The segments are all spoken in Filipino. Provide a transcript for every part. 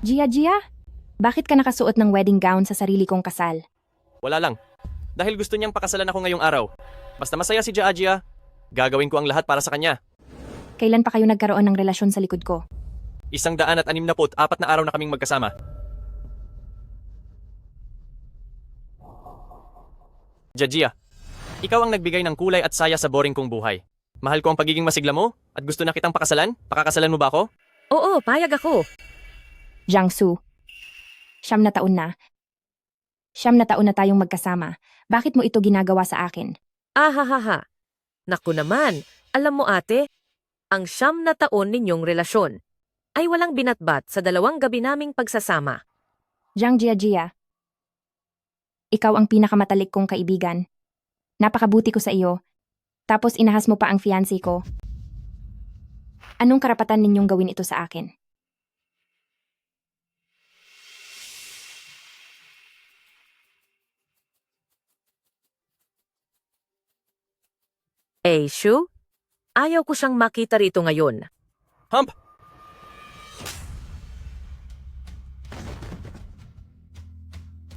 Gia, bakit ka nakasuot ng wedding gown sa sarili kong kasal? Wala lang. Dahil gusto niyang pakasalan ako ngayong araw. Basta masaya si Gia, gagawin ko ang lahat para sa kanya. Kailan pa kayo nagkaroon ng relasyon sa likod ko? 164 na araw na kaming magkasama. Gia, ikaw ang nagbigay ng kulay at saya sa boring kong buhay. Mahal ko ang pagiging masigla mo at gusto na kitang pakasalan. Pakakasalan mo ba ako? Oo, payag ako. Jiangsu, 9 na taon na. 9 na taon na tayong magkasama. Bakit mo ito ginagawa sa akin? Ahahaha. Naku naman, alam mo ate, ang 9 na taon ninyong relasyon ay walang binatbat sa 2 gabi naming pagsasama. Gia, ikaw ang pinakamatalik kong kaibigan. Napakabuti ko sa iyo. Tapos inahas mo pa ang fiancé ko. Anong karapatan ninyong gawin ito sa akin? Shu, ayaw ko siyang makita rito ngayon. Hump!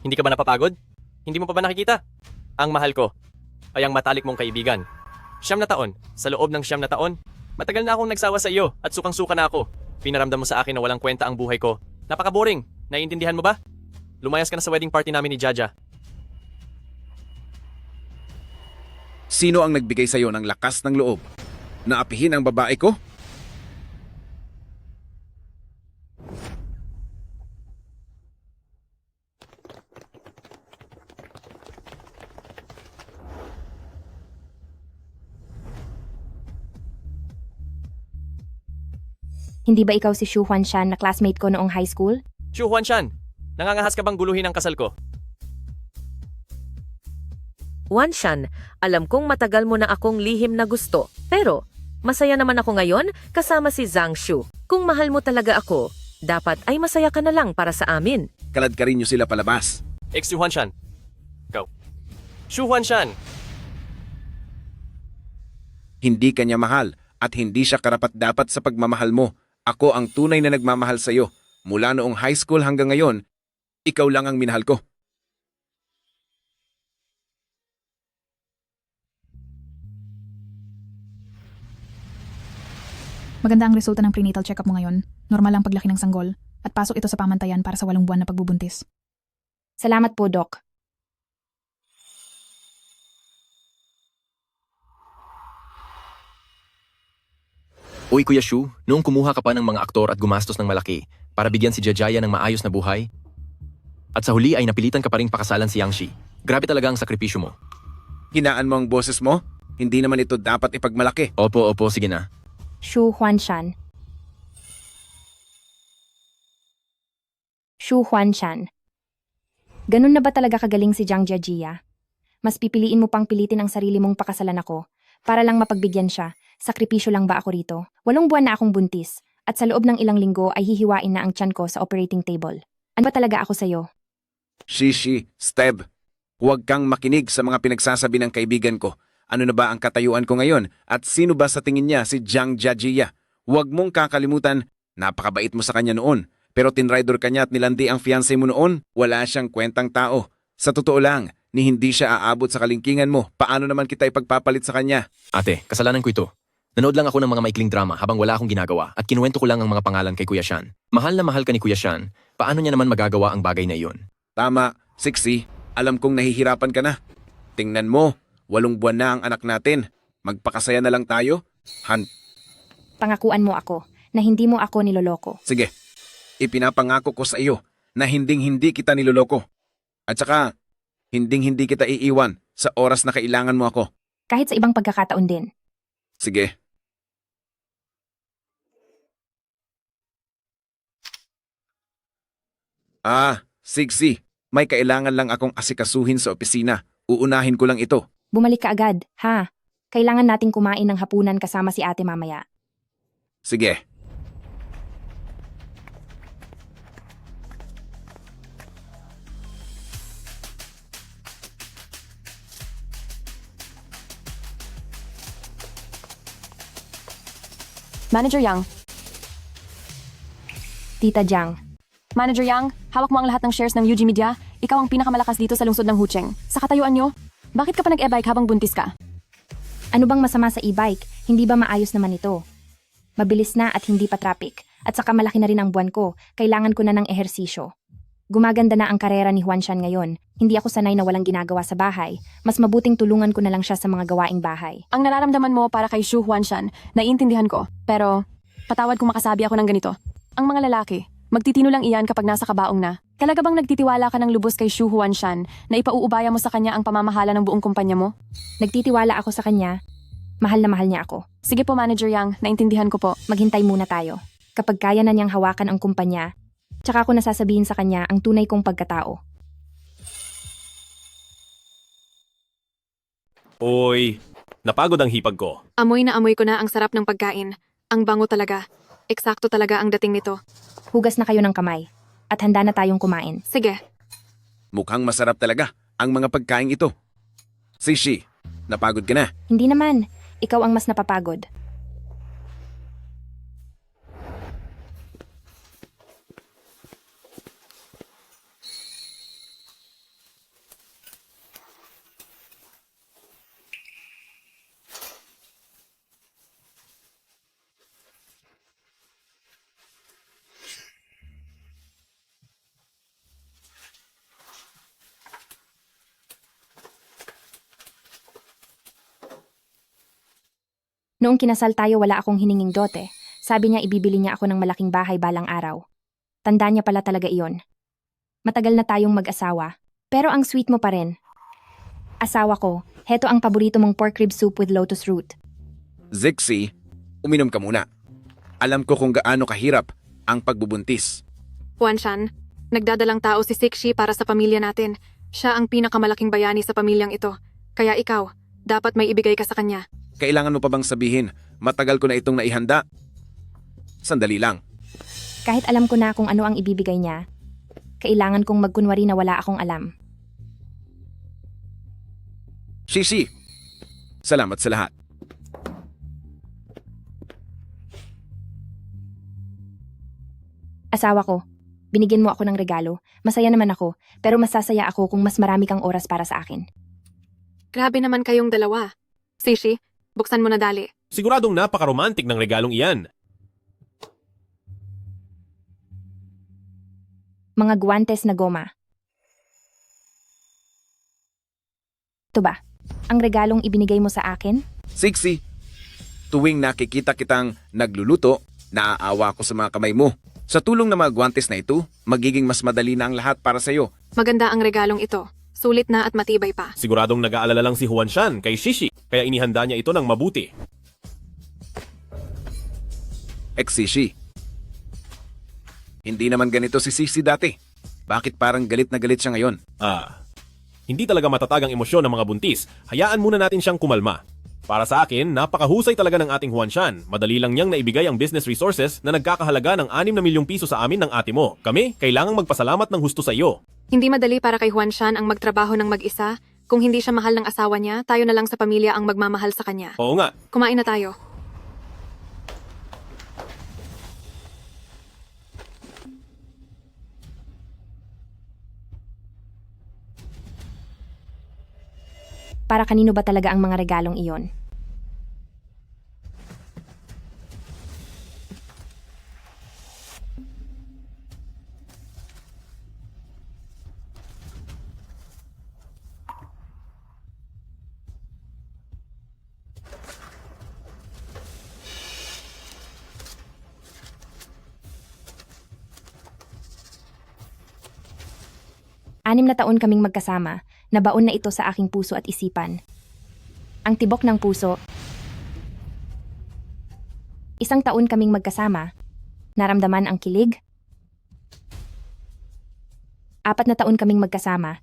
Hindi ka ba napapagod? Hindi mo pa ba nakikita? Ang mahal ko ay ang matalik mong kaibigan. 9 na taon, sa loob ng 9 na taon, matagal na akong nagsawa sa iyo at sukang-suka na ako. Pinaramdam mo sa akin na walang kwenta ang buhay ko. Napaka-boring. Naiintindihan mo ba? Lumayas ka na sa wedding party namin ni Jaja. Sino ang nagbigay sa'yo ng lakas ng loob? Naapihin ang babae ko? Hindi ba ikaw si Xu Huanshan na classmate ko noong high school? Xu Huanshan, nangangahas ka bang guluhin ang kasal ko? Wanshan, alam kong matagal mo na akong lihim na gusto, pero masaya naman ako ngayon kasama si Zhang Shu. Kung mahal mo talaga ako, dapat ay masaya ka na lang para sa amin. Kalad ka rin nyo sila palabas. Xu Huanshan. Go. Xu Huanshan. Hindi ka niya mahal at hindi siya karapat-dapat sa pagmamahal mo. Ako ang tunay na nagmamahal sa'yo. Mula noong high school hanggang ngayon, ikaw lang ang minahal ko. Maganda ang resulta ng prenatal check-up mo ngayon. Normal ang paglaki ng sanggol. At pasok ito sa pamantayan para sa 8 buwan na pagbubuntis. Salamat po, Doc. Uy Kuya Shu, noong kumuha ka pa ng mga aktor at gumastos ng malaki para bigyan si Jajaya ng maayos na buhay, at sa huli ay napilitan ka pa ring pakasalan si Yangshi. Grabe talaga ang sakripisyo mo. Hinaan mo ang boses mo? Hindi naman ito dapat ipagmalaki. Opo, sige na. Xu Huanshan. Xu Huanshan. Ganun na ba talaga kagaling si Jiang Jia? Mas pipiliin mo pang pilitin ang sarili mong pakasalan ako para lang mapagbigyan siya. Sakripisyo lang ba ako rito? 8 buwan na akong buntis at sa loob ng ilang linggo ay hihiwain na ang tiyan ko sa operating table. Ano ba talaga ako sa'yo? Shishi, Steb, huwag kang makinig sa mga pinagsasabi ng kaibigan ko. Ano na ba ang katayuan ko ngayon? At sino ba sa tingin niya si Jiang Jia? Huwag mong kakalimutan, napakabait mo sa kanya noon. Pero tinrider ka niya at nilandi ang fiancé mo noon. Wala siyang kwentang tao. Sa totoo lang, ni hindi siya aabot sa kalingkingan mo. Paano naman kita ipagpapalit sa kanya? Ate, kasalanan ko ito. Nanood lang ako ng mga maikling drama habang wala akong ginagawa at kinuwento ko lang ang mga pangalan kay Kuya Shan. Mahal na mahal ka ni Kuya Shan, paano niya naman magagawa ang bagay na iyon? Tama, Sixy. Alam kong nahihirapan ka na. Tingnan mo, 8 buwan na ang anak natin. Magpakasaya na lang tayo? Pangakuan mo ako na hindi mo ako niloloko. Sige, ipinapangako ko sa iyo na hinding-hindi kita niloloko. At saka, hinding-hindi kita iiwan sa oras na kailangan mo ako. Kahit sa ibang pagkakataon din. Sige. Sixy, may kailangan lang akong asikasuhin sa opisina. Uunahin ko lang ito. Bumalik ka agad, ha? Kailangan nating kumain ng hapunan kasama si ate mamaya. Sige. Manager Yang, Tita Jiang, Manager Yang, hawak mo ang lahat ng shares ng UG Media. Ikaw ang pinakamalakas dito sa lungsod ng Hucheng. Sa katayuan nyo, bakit ka pa nag-e-bike habang buntis ka? Ano bang masama sa e-bike? Hindi ba maayos naman ito? Mabilis na at hindi pa traffic. At saka malaki na rin ang buwan ko. Kailangan ko na ng ehersisyo. Gumaganda na ang karera ni Huanshan ngayon. Hindi ako sanay na walang ginagawa sa bahay. Mas mabuting tulungan ko na lang siya sa mga gawaing bahay. Ang nararamdaman mo para kay Shu Huanshan, naiintindihan ko. Pero, patawad kung makasabi ako ng ganito. Ang mga lalaki, magtitino lang iyan kapag nasa kabaong na. Talaga bang nagtitiwala ka ng lubos kay Shu Huanshan na ipauubaya mo sa kanya ang pamamahala ng buong kumpanya mo? Nagtitiwala ako sa kanya. Mahal na mahal niya ako. Sige po, Manager Yang, naintindihan ko po. Maghintay muna tayo. Kapag kaya na niyang hawakan ang kumpanya, tsaka ako nasasabihin sa kanya ang tunay kong pagkatao. Oy, napagod ang hipag ko. Amoy na amoy ko na ang sarap ng pagkain. Ang bango talaga. Eksakto talaga ang dating nito. Hugas na kayo ng kamay. At handa na tayong kumain. Sige, Mukhang masarap talaga ang mga pagkain ito. Sishi, napagod ka na. Hindi naman. Ikaw ang mas napapagod. Noong kinasal tayo wala akong hininging dote. Sabi niya ibibili niya ako ng malaking bahay balang araw. Tanda niya pala talaga iyon. Matagal na tayong mag-asawa. Pero ang sweet mo pa rin. Asawa ko, heto ang paborito mong pork rib soup with lotus root. Zixi, uminom ka muna. Alam ko kung gaano kahirap ang pagbubuntis. Huanshan, nagdadalang tao si Sixi para sa pamilya natin. Siya ang pinakamalaking bayani sa pamilyang ito. Kaya ikaw, dapat may ibigay ka sa kanya. Kailangan mo pa bang sabihin, matagal ko na itong naihanda? Sandali lang. Kahit alam ko na kung ano ang ibibigay niya, kailangan kong magkunwari na wala akong alam. Shishi, salamat sa lahat. Asawa ko, binigyan mo ako ng regalo. Masaya naman ako, pero masasaya ako kung mas marami kang oras para sa akin. Grabe naman kayong dalawa. Sixi, buksan mo na dali. Siguradong napaka-romantic ng regalong iyan. Mga guwantes na goma. Ito ba? Ang regalong ibinigay mo sa akin? Sixi, tuwing nakikita kitang nagluluto, naaawa ko sa mga kamay mo. Sa tulong ng mga guwantes na ito, magiging mas madali na ang lahat para sa'yo. Maganda ang regalong ito. Sulit na at matibay pa. Siguradong nag-aalala lang si Huanshan kay Shishi, kaya inihanda niya ito ng mabuti. Ex-Sishi. Hindi naman ganito si Sisi dati. Bakit parang galit na galit siya ngayon? Hindi talaga matatag ang emosyon ng mga buntis. Hayaan muna natin siyang kumalma. Para sa akin, napakahusay talaga ng ating Huanshan. Madali lang niyang naibigay ang business resources na nagkakahalaga ng 6 na milyong piso sa amin ng ate mo. Kami, kailangang magpasalamat ng husto sa iyo. Hindi madali para kay Huanshan ang magtrabaho ng mag-isa. Kung hindi siya mahal ng asawa niya, tayo na lang sa pamilya ang magmamahal sa kanya. Oo nga, Kumain na tayo. Para kanino ba talaga ang mga regalong iyon? Anim na taon kaming magkasama, nabaon na ito sa aking puso at isipan. Ang tibok ng puso. 1 taon kaming magkasama, naramdaman ang kilig. 4 na taon kaming magkasama.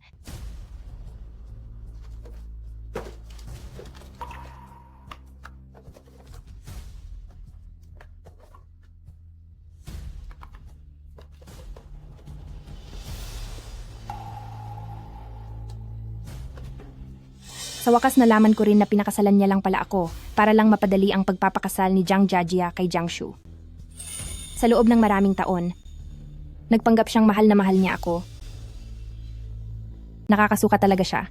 Sa wakas nalaman ko rin na pinakasalan niya lang pala ako para lang mapadali ang pagpapakasal ni Zhang Jiajia kay Zhang Shu. Sa loob ng maraming taon, Nagpanggap siyang mahal na mahal niya ako. Nakakasuka talaga siya.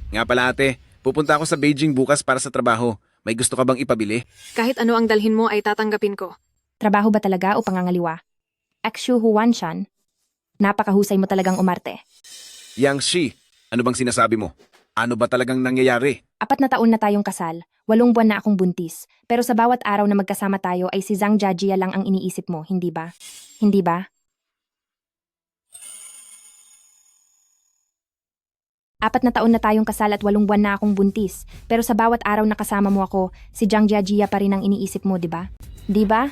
Nga pala ate, pupunta ako sa Beijing bukas para sa trabaho. May gusto ka bang ipabili? Kahit ano ang dalhin mo ay tatanggapin ko. Trabaho ba talaga o pangangaliwa? Xu Huanshan, napakahusay mo talagang umarte. Yang Shi, ano bang sinasabi mo? Ano ba talagang nangyayari? 4 na taon na tayong kasal, 8 buwan na akong buntis, pero sa bawat araw na magkasama tayo ay si Zhang Jiajia lang ang iniisip mo, hindi ba? Hindi ba? 4 na taon na tayong kasal at 8 buwan na akong buntis, pero sa bawat araw na kasama mo ako, si Zhang Jiajia pa rin ang iniisip mo, di ba? Di ba?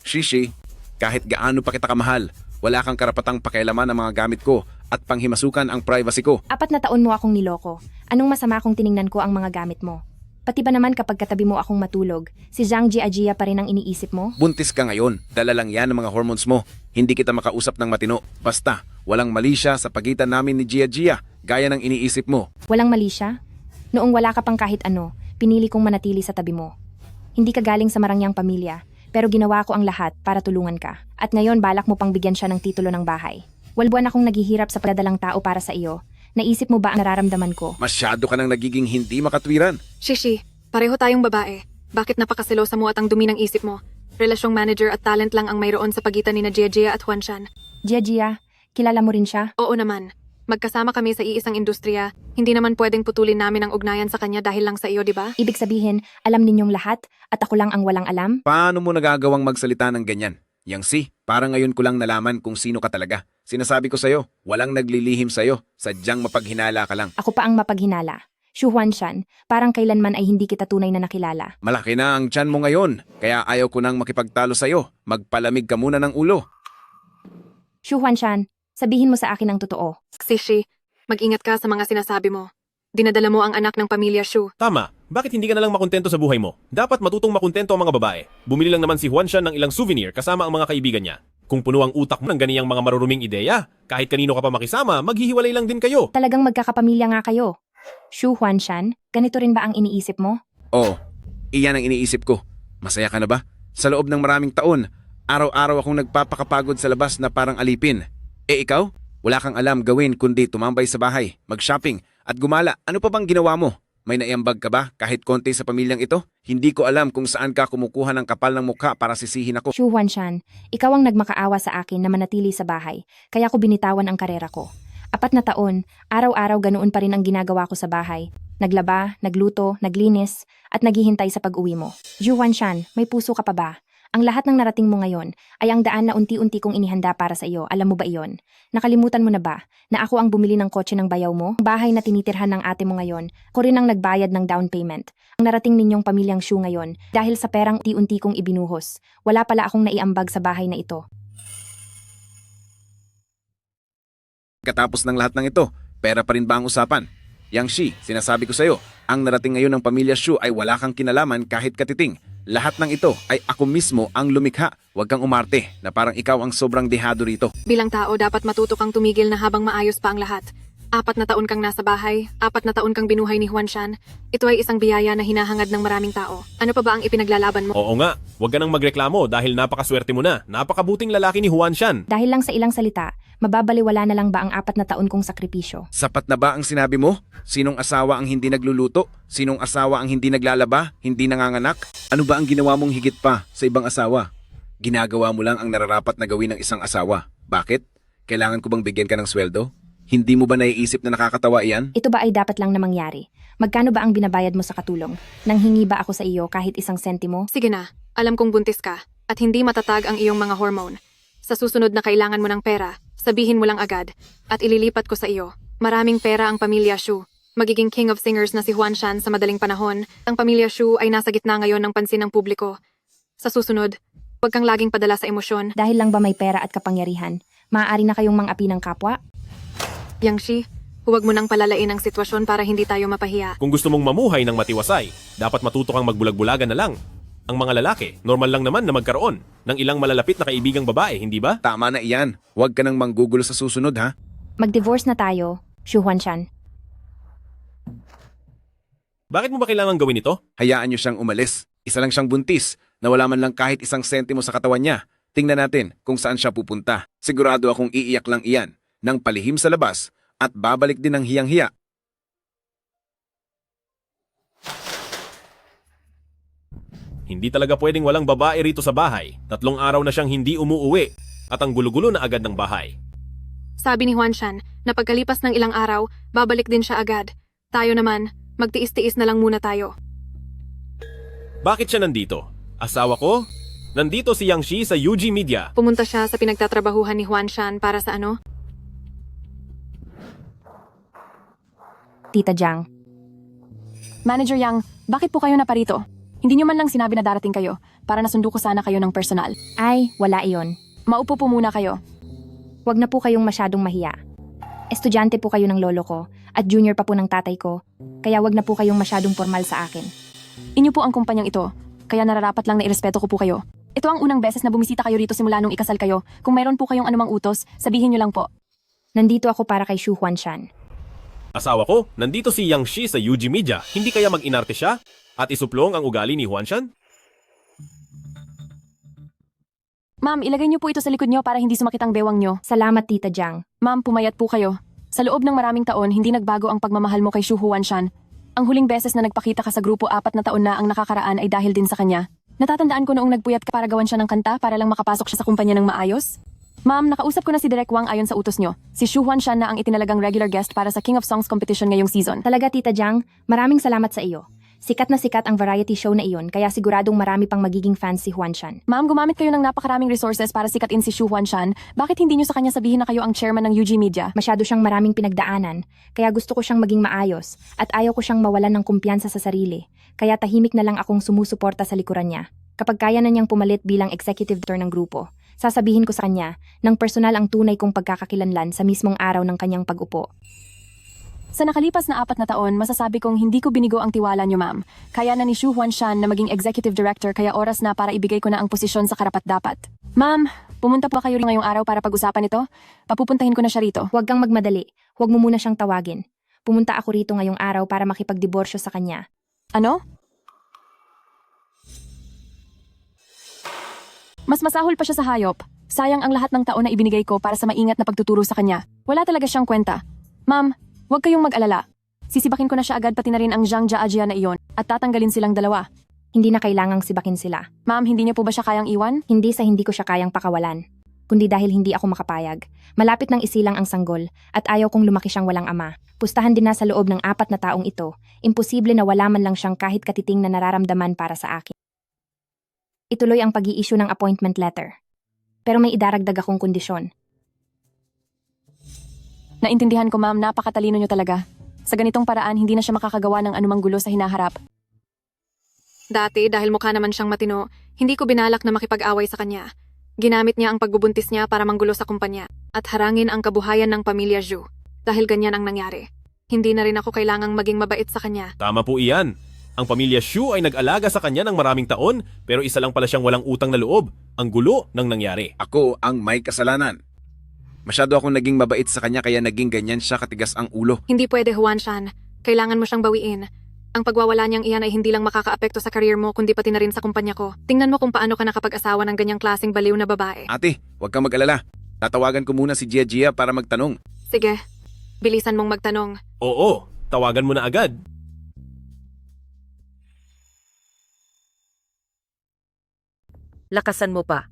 Shishi, kahit gaano pa kita kamahal, wala kang karapatang pakialaman ang mga gamit ko at panghimasukan ang privacy ko. 4 na taon mo akong niloko. Anong masama kung tiningnan ko ang mga gamit mo? Pati ba naman kapag katabi mo akong matulog, si Zhang Jiajia pa rin ang iniisip mo? Buntis ka ngayon, dala lang yan ng mga hormones mo. Hindi kita makausap ng matino. Basta, walang mali siya sa pagitan namin ni Gia Gia, gaya ng iniisip mo. Walang mali siya? Noong wala ka pang kahit ano, pinili kong manatili sa tabi mo. Hindi ka galing sa marangyang pamilya, pero ginawa ko ang lahat para tulungan ka. At ngayon balak mo pang bigyan siya ng titulo ng bahay. Walbuan akong naghihirap sa pagdadalang tao para sa iyo. Naisip mo ba ang nararamdaman ko? Masyado ka nang nagiging hindi makatwiran. Shishi, pareho tayong babae. Bakit napakaselosa mo at ang dumi ng isip mo? Relasyong manager at talent lang ang mayroon sa pagitan ni na Jiajia at Huanshan. Jiajia, kilala mo rin siya? Oo naman. Magkasama kami sa iisang industriya. Hindi naman pwedeng putulin namin ang ugnayan sa kanya dahil lang sa iyo, di ba? Ibig sabihin, alam ninyong lahat at ako lang ang walang alam? Paano mo nagagawang magsalita ng ganyan? Yang Si, parang ngayon ko lang nalaman kung sino ka talaga. Sinasabi ko sa'yo, walang naglilihim sa'yo. Sadyang mapaghinala ka lang. Ako pa ang mapaghinala. Xu Huanshan, parang kailanman ay hindi kita tunay na nakilala. Malaki na ang tiyan mo ngayon, kaya ayaw ko nang makipagtalo sa'yo. Magpalamig ka muna ng ulo. Xu Huanshan, sabihin mo sa akin ang totoo. Shishi, mag-ingat ka sa mga sinasabi mo. Dinadala mo ang anak ng pamilya Shu. Tama, bakit hindi ka na lang makontento sa buhay mo? Dapat matutong makontento ang mga babae. Bumili lang naman si Huanshan ng ilang souvenir kasama ang mga kaibigan niya. Kung puno ang utak mo ng ganiyang mga maruruming ideya, kahit kanino ka pa makisama, maghihiwalay lang din kayo. Talagang magkakapamilya nga kayo. Xu Huanshan, ganito rin ba ang iniisip mo? Oo, iyan ang iniisip ko. Masaya ka na ba? Sa loob ng maraming taon, araw-araw akong nagpapakapagod sa labas na parang alipin. Ikaw? Wala kang alam gawin kundi tumambay sa bahay, mag-shopping, at gumala. Ano pa bang ginawa mo? May naiambag ka ba kahit konti sa pamilyang ito? Hindi ko alam kung saan ka kumukuha ng kapal ng mukha para sisihin ako. Xu Huanshan, ikaw ang nagmakaawa sa akin na manatili sa bahay, kaya ko binitawan ang karera ko. 4 na taon, araw-araw ganoon pa rin ang ginagawa ko sa bahay. Naglaba, nagluto, naglinis, at naghihintay sa pag-uwi mo. Xu Huanshan, may puso ka pa ba? Ang lahat ng narating mo ngayon ay ang daan na unti-unti kong inihanda para sa iyo. Alam mo ba iyon? Nakalimutan mo na ba na ako ang bumili ng kotse ng bayaw mo? Ang bahay na tinitirhan ng ate mo ngayon, ko rin ang nagbayad ng down payment. Ang narating ninyong pamilyang Shu ngayon dahil sa perang unti-unti kong ibinuhos. Wala pala akong naiambag sa bahay na ito. Katapos ng lahat ng ito, pera pa rin ba ang usapan? Yang Shi, sinasabi ko sa'yo, ang narating ngayon ng pamilya Shu ay wala kang kinalaman kahit katiting. Lahat ng ito ay ako mismo ang lumikha. Huwag kang umarte na parang ikaw ang sobrang dehado rito. Bilang tao, dapat matuto kang tumigil na habang maayos pa ang lahat. 4 na taon kang nasa bahay, 4 na taon kang binuhay ni Huanshan. Ito ay isang biyaya na hinahangad ng maraming tao. Ano pa ba ang ipinaglalaban mo? Oo nga, huwag ka nang magreklamo dahil napakaswerte mo na. Napakabuting lalaki ni Huanshan. Dahil lang sa ilang salita, mababaliwala na lang ba ang 4 na taon kong sakripisyo? Sapat na ba ang sinabi mo? Sinong asawa ang hindi nagluluto? Sinong asawa ang hindi naglalaba? Hindi nanganganak? Ano ba ang ginawa mong higit pa sa ibang asawa? Ginagawa mo lang ang nararapat na gawin ng isang asawa. Bakit? Kailangan ko bang bigyan ka ng sweldo? Hindi mo ba naiisip na nakakatawa iyan? Ito ba ay dapat lang na mangyari? Magkano ba ang binabayad mo sa katulong? Nanghingi ba ako sa iyo kahit isang sentimo? Sige na, alam kong buntis ka at hindi matatag ang iyong mga hormone. Sa susunod na kailangan mo ng pera, sabihin mo lang agad at ililipat ko sa iyo. Maraming pera ang pamilya Shu. Magiging king of singers na si Huanshan sa madaling panahon. Ang pamilya Shu ay nasa gitna ngayon ng pansin ng publiko. Sa susunod, huwag kang laging padala sa emosyon. Dahil lang ba may pera at kapangyarihan, maaari na kayong mang-api ng kapwa? Yang Shi, huwag mo nang palalain ang sitwasyon para hindi tayo mapahiya. Kung gusto mong mamuhay ng matiwasay, dapat matuto kang magbulag-bulagan na lang. Ang mga lalaki, normal lang naman na magkaroon ng ilang malalapit na kaibigang babae, hindi ba? Tama na iyan. Huwag ka nang manggugulo sa susunod ha. Mag-divorce na tayo, Shu Huanshan. Bakit mo ba kailangan gawin ito? Hayaan niyo siyang umalis. Isa lang siyang buntis na wala man lang kahit isang sentimo sa katawan niya. Tingnan natin kung saan siya pupunta. Sigurado akong iiyak lang iyan ng palihim sa labas at babalik din ng hiyang-hiya. Hindi talaga pwedeng walang babae rito sa bahay. 3 araw na siyang hindi umuuwi at ang gulo-gulo na agad ng bahay. Sabi ni Huanshan na pagkalipas ng ilang araw, babalik din siya agad. Tayo naman, magtiis-tiis na lang muna tayo. Bakit siya nandito? Asawa ko? Nandito si Yang Shi sa UG Media. Pumunta siya sa pinagtatrabahuhan ni Huanshan para sa ano? Tita Jiang, Manager Yang, bakit po kayo na parito? Hindi nyo man lang sinabi na darating kayo para nasundo ko sana kayo ng personal. ay, wala iyon. Maupo po muna kayo. Huwag na po kayong masyadong mahiya. Estudyante po kayo ng lolo ko at junior pa po ng tatay ko, kaya wag na po kayong masyadong formal sa akin. Inyo po ang kumpanyang ito, kaya nararapat lang na irespeto ko po kayo. Ito ang unang beses na bumisita kayo rito simula nung ikasal kayo. Kung mayroon po kayong anumang utos, sabihin nyo lang po. Nandito ako para kay Shu Huanshan. Asawa ko, nandito si Yang Shi sa UG Media. Hindi kaya mag-inarte siya at isuplong ang ugali ni Huanshan? Ma'am, ilagay nyo po ito sa likod nyo para hindi sumakit ang bewang nyo. Salamat, Tita Jiang. Ma'am, pumayat po kayo. Sa loob ng maraming taon, hindi nagbago ang pagmamahal mo kay Shu Huanshan. Ang huling beses na nagpakita ka sa grupo 4 na taon na ang nakakaraan ay dahil din sa kanya. Natatandaan ko noong nagpuyat ka para gawan siya ng kanta para lang makapasok siya sa kumpanya ng maayos? Ma'am, nakausap ko na si Direk Wang ayon sa utos nyo. Si Shu Huanshan na ang itinalagang regular guest para sa King of Songs competition ngayong season. Talaga, Tita Jiang, maraming salamat sa iyo. Sikat na sikat ang variety show na iyon, kaya siguradong marami pang magiging fans si Huanshan. Ma'am, gumamit kayo ng napakaraming resources para sikatin si Shu Huanshan. Bakit hindi nyo sa kanya sabihin na kayo ang chairman ng UG Media? Masyado siyang maraming pinagdaanan, kaya gusto ko siyang maging maayos at ayaw ko siyang mawalan ng kumpiyansa sa sarili. Kaya tahimik na lang akong sumusuporta sa likuran niya. Kapag kaya na niyang pumalit bilang executive director ng grupo, sasabihin ko sa kanya ng personal ang tunay kong pagkakakilanlan sa mismong araw ng kanyang pag-upo. Sa nakalipas na 4 na taon, masasabi kong hindi ko binigo ang tiwala nyo, ma'am. Kaya na ni Shu Huanshan na maging executive director kaya oras na para ibigay ko na ang posisyon sa karapat-dapat. Ma'am, pumunta pa kayo rin ngayong araw para pag-usapan ito? Papupuntahin ko na siya rito. Huwag kang magmadali, huwag mo muna siyang tawagin. Pumunta ako rito ngayong araw para makipagdiborsyo sa kanya. Ano? Mas masahol pa siya sa hayop. Sayang ang lahat ng taon na ibinigay ko para sa maingat na pagtuturo sa kanya. Wala talaga siyang kwenta. Ma'am, huwag kayong mag-alala. Sisibakin ko na siya agad pati na rin ang Zhang Jiajia na iyon at tatanggalin silang dalawa. Hindi na kailangang sibakin sila. Ma'am, hindi niyo po ba siya kayang iwan? Hindi sa hindi ko siya kayang pakawalan, kundi dahil hindi ako makapayag. Malapit nang isilang ang sanggol at ayaw kong lumaki siyang walang ama. Pustahan din na sa loob ng 4 na taong ito. Imposible na wala man lang siyang kahit katiting na nararamdaman para sa akin. Ituloy ang pag-i-issue ng appointment letter. Pero may idaragdag akong kondisyon. Naintindihan ko, ma'am, napakatalino niyo talaga. Sa ganitong paraan, hindi na siya makakagawa ng anumang gulo sa hinaharap. Dati, dahil mukha naman siyang matino, hindi ko binalak na makipag-away sa kanya. Ginamit niya ang pagbubuntis niya para manggulo sa kumpanya at harangin ang kabuhayan ng pamilya Zhu. Dahil ganyan ang nangyari. Hindi na rin ako kailangang maging mabait sa kanya. Tama po iyan. Ang pamilya Shu ay nag-alaga sa kanya ng maraming taon pero isa lang pala siyang walang utang na loob. Ang gulo ng nangyari. Ako ang may kasalanan. Masyado akong naging mabait sa kanya kaya naging ganyan siya katigas ang ulo. Hindi pwede, Huanshan. Kailangan mo siyang bawiin. Ang pagwawala niyang iyan ay hindi lang makakaapekto sa career mo kundi pati na rin sa kumpanya ko. Tingnan mo kung paano ka nakapag-asawa ng ganyang klaseng baliw na babae. Ate, huwag kang mag-alala. Tatawagan ko muna si Gia para magtanong. Sige, bilisan mong magtanong. Oo, tawagan mo na agad. Lakasan mo pa.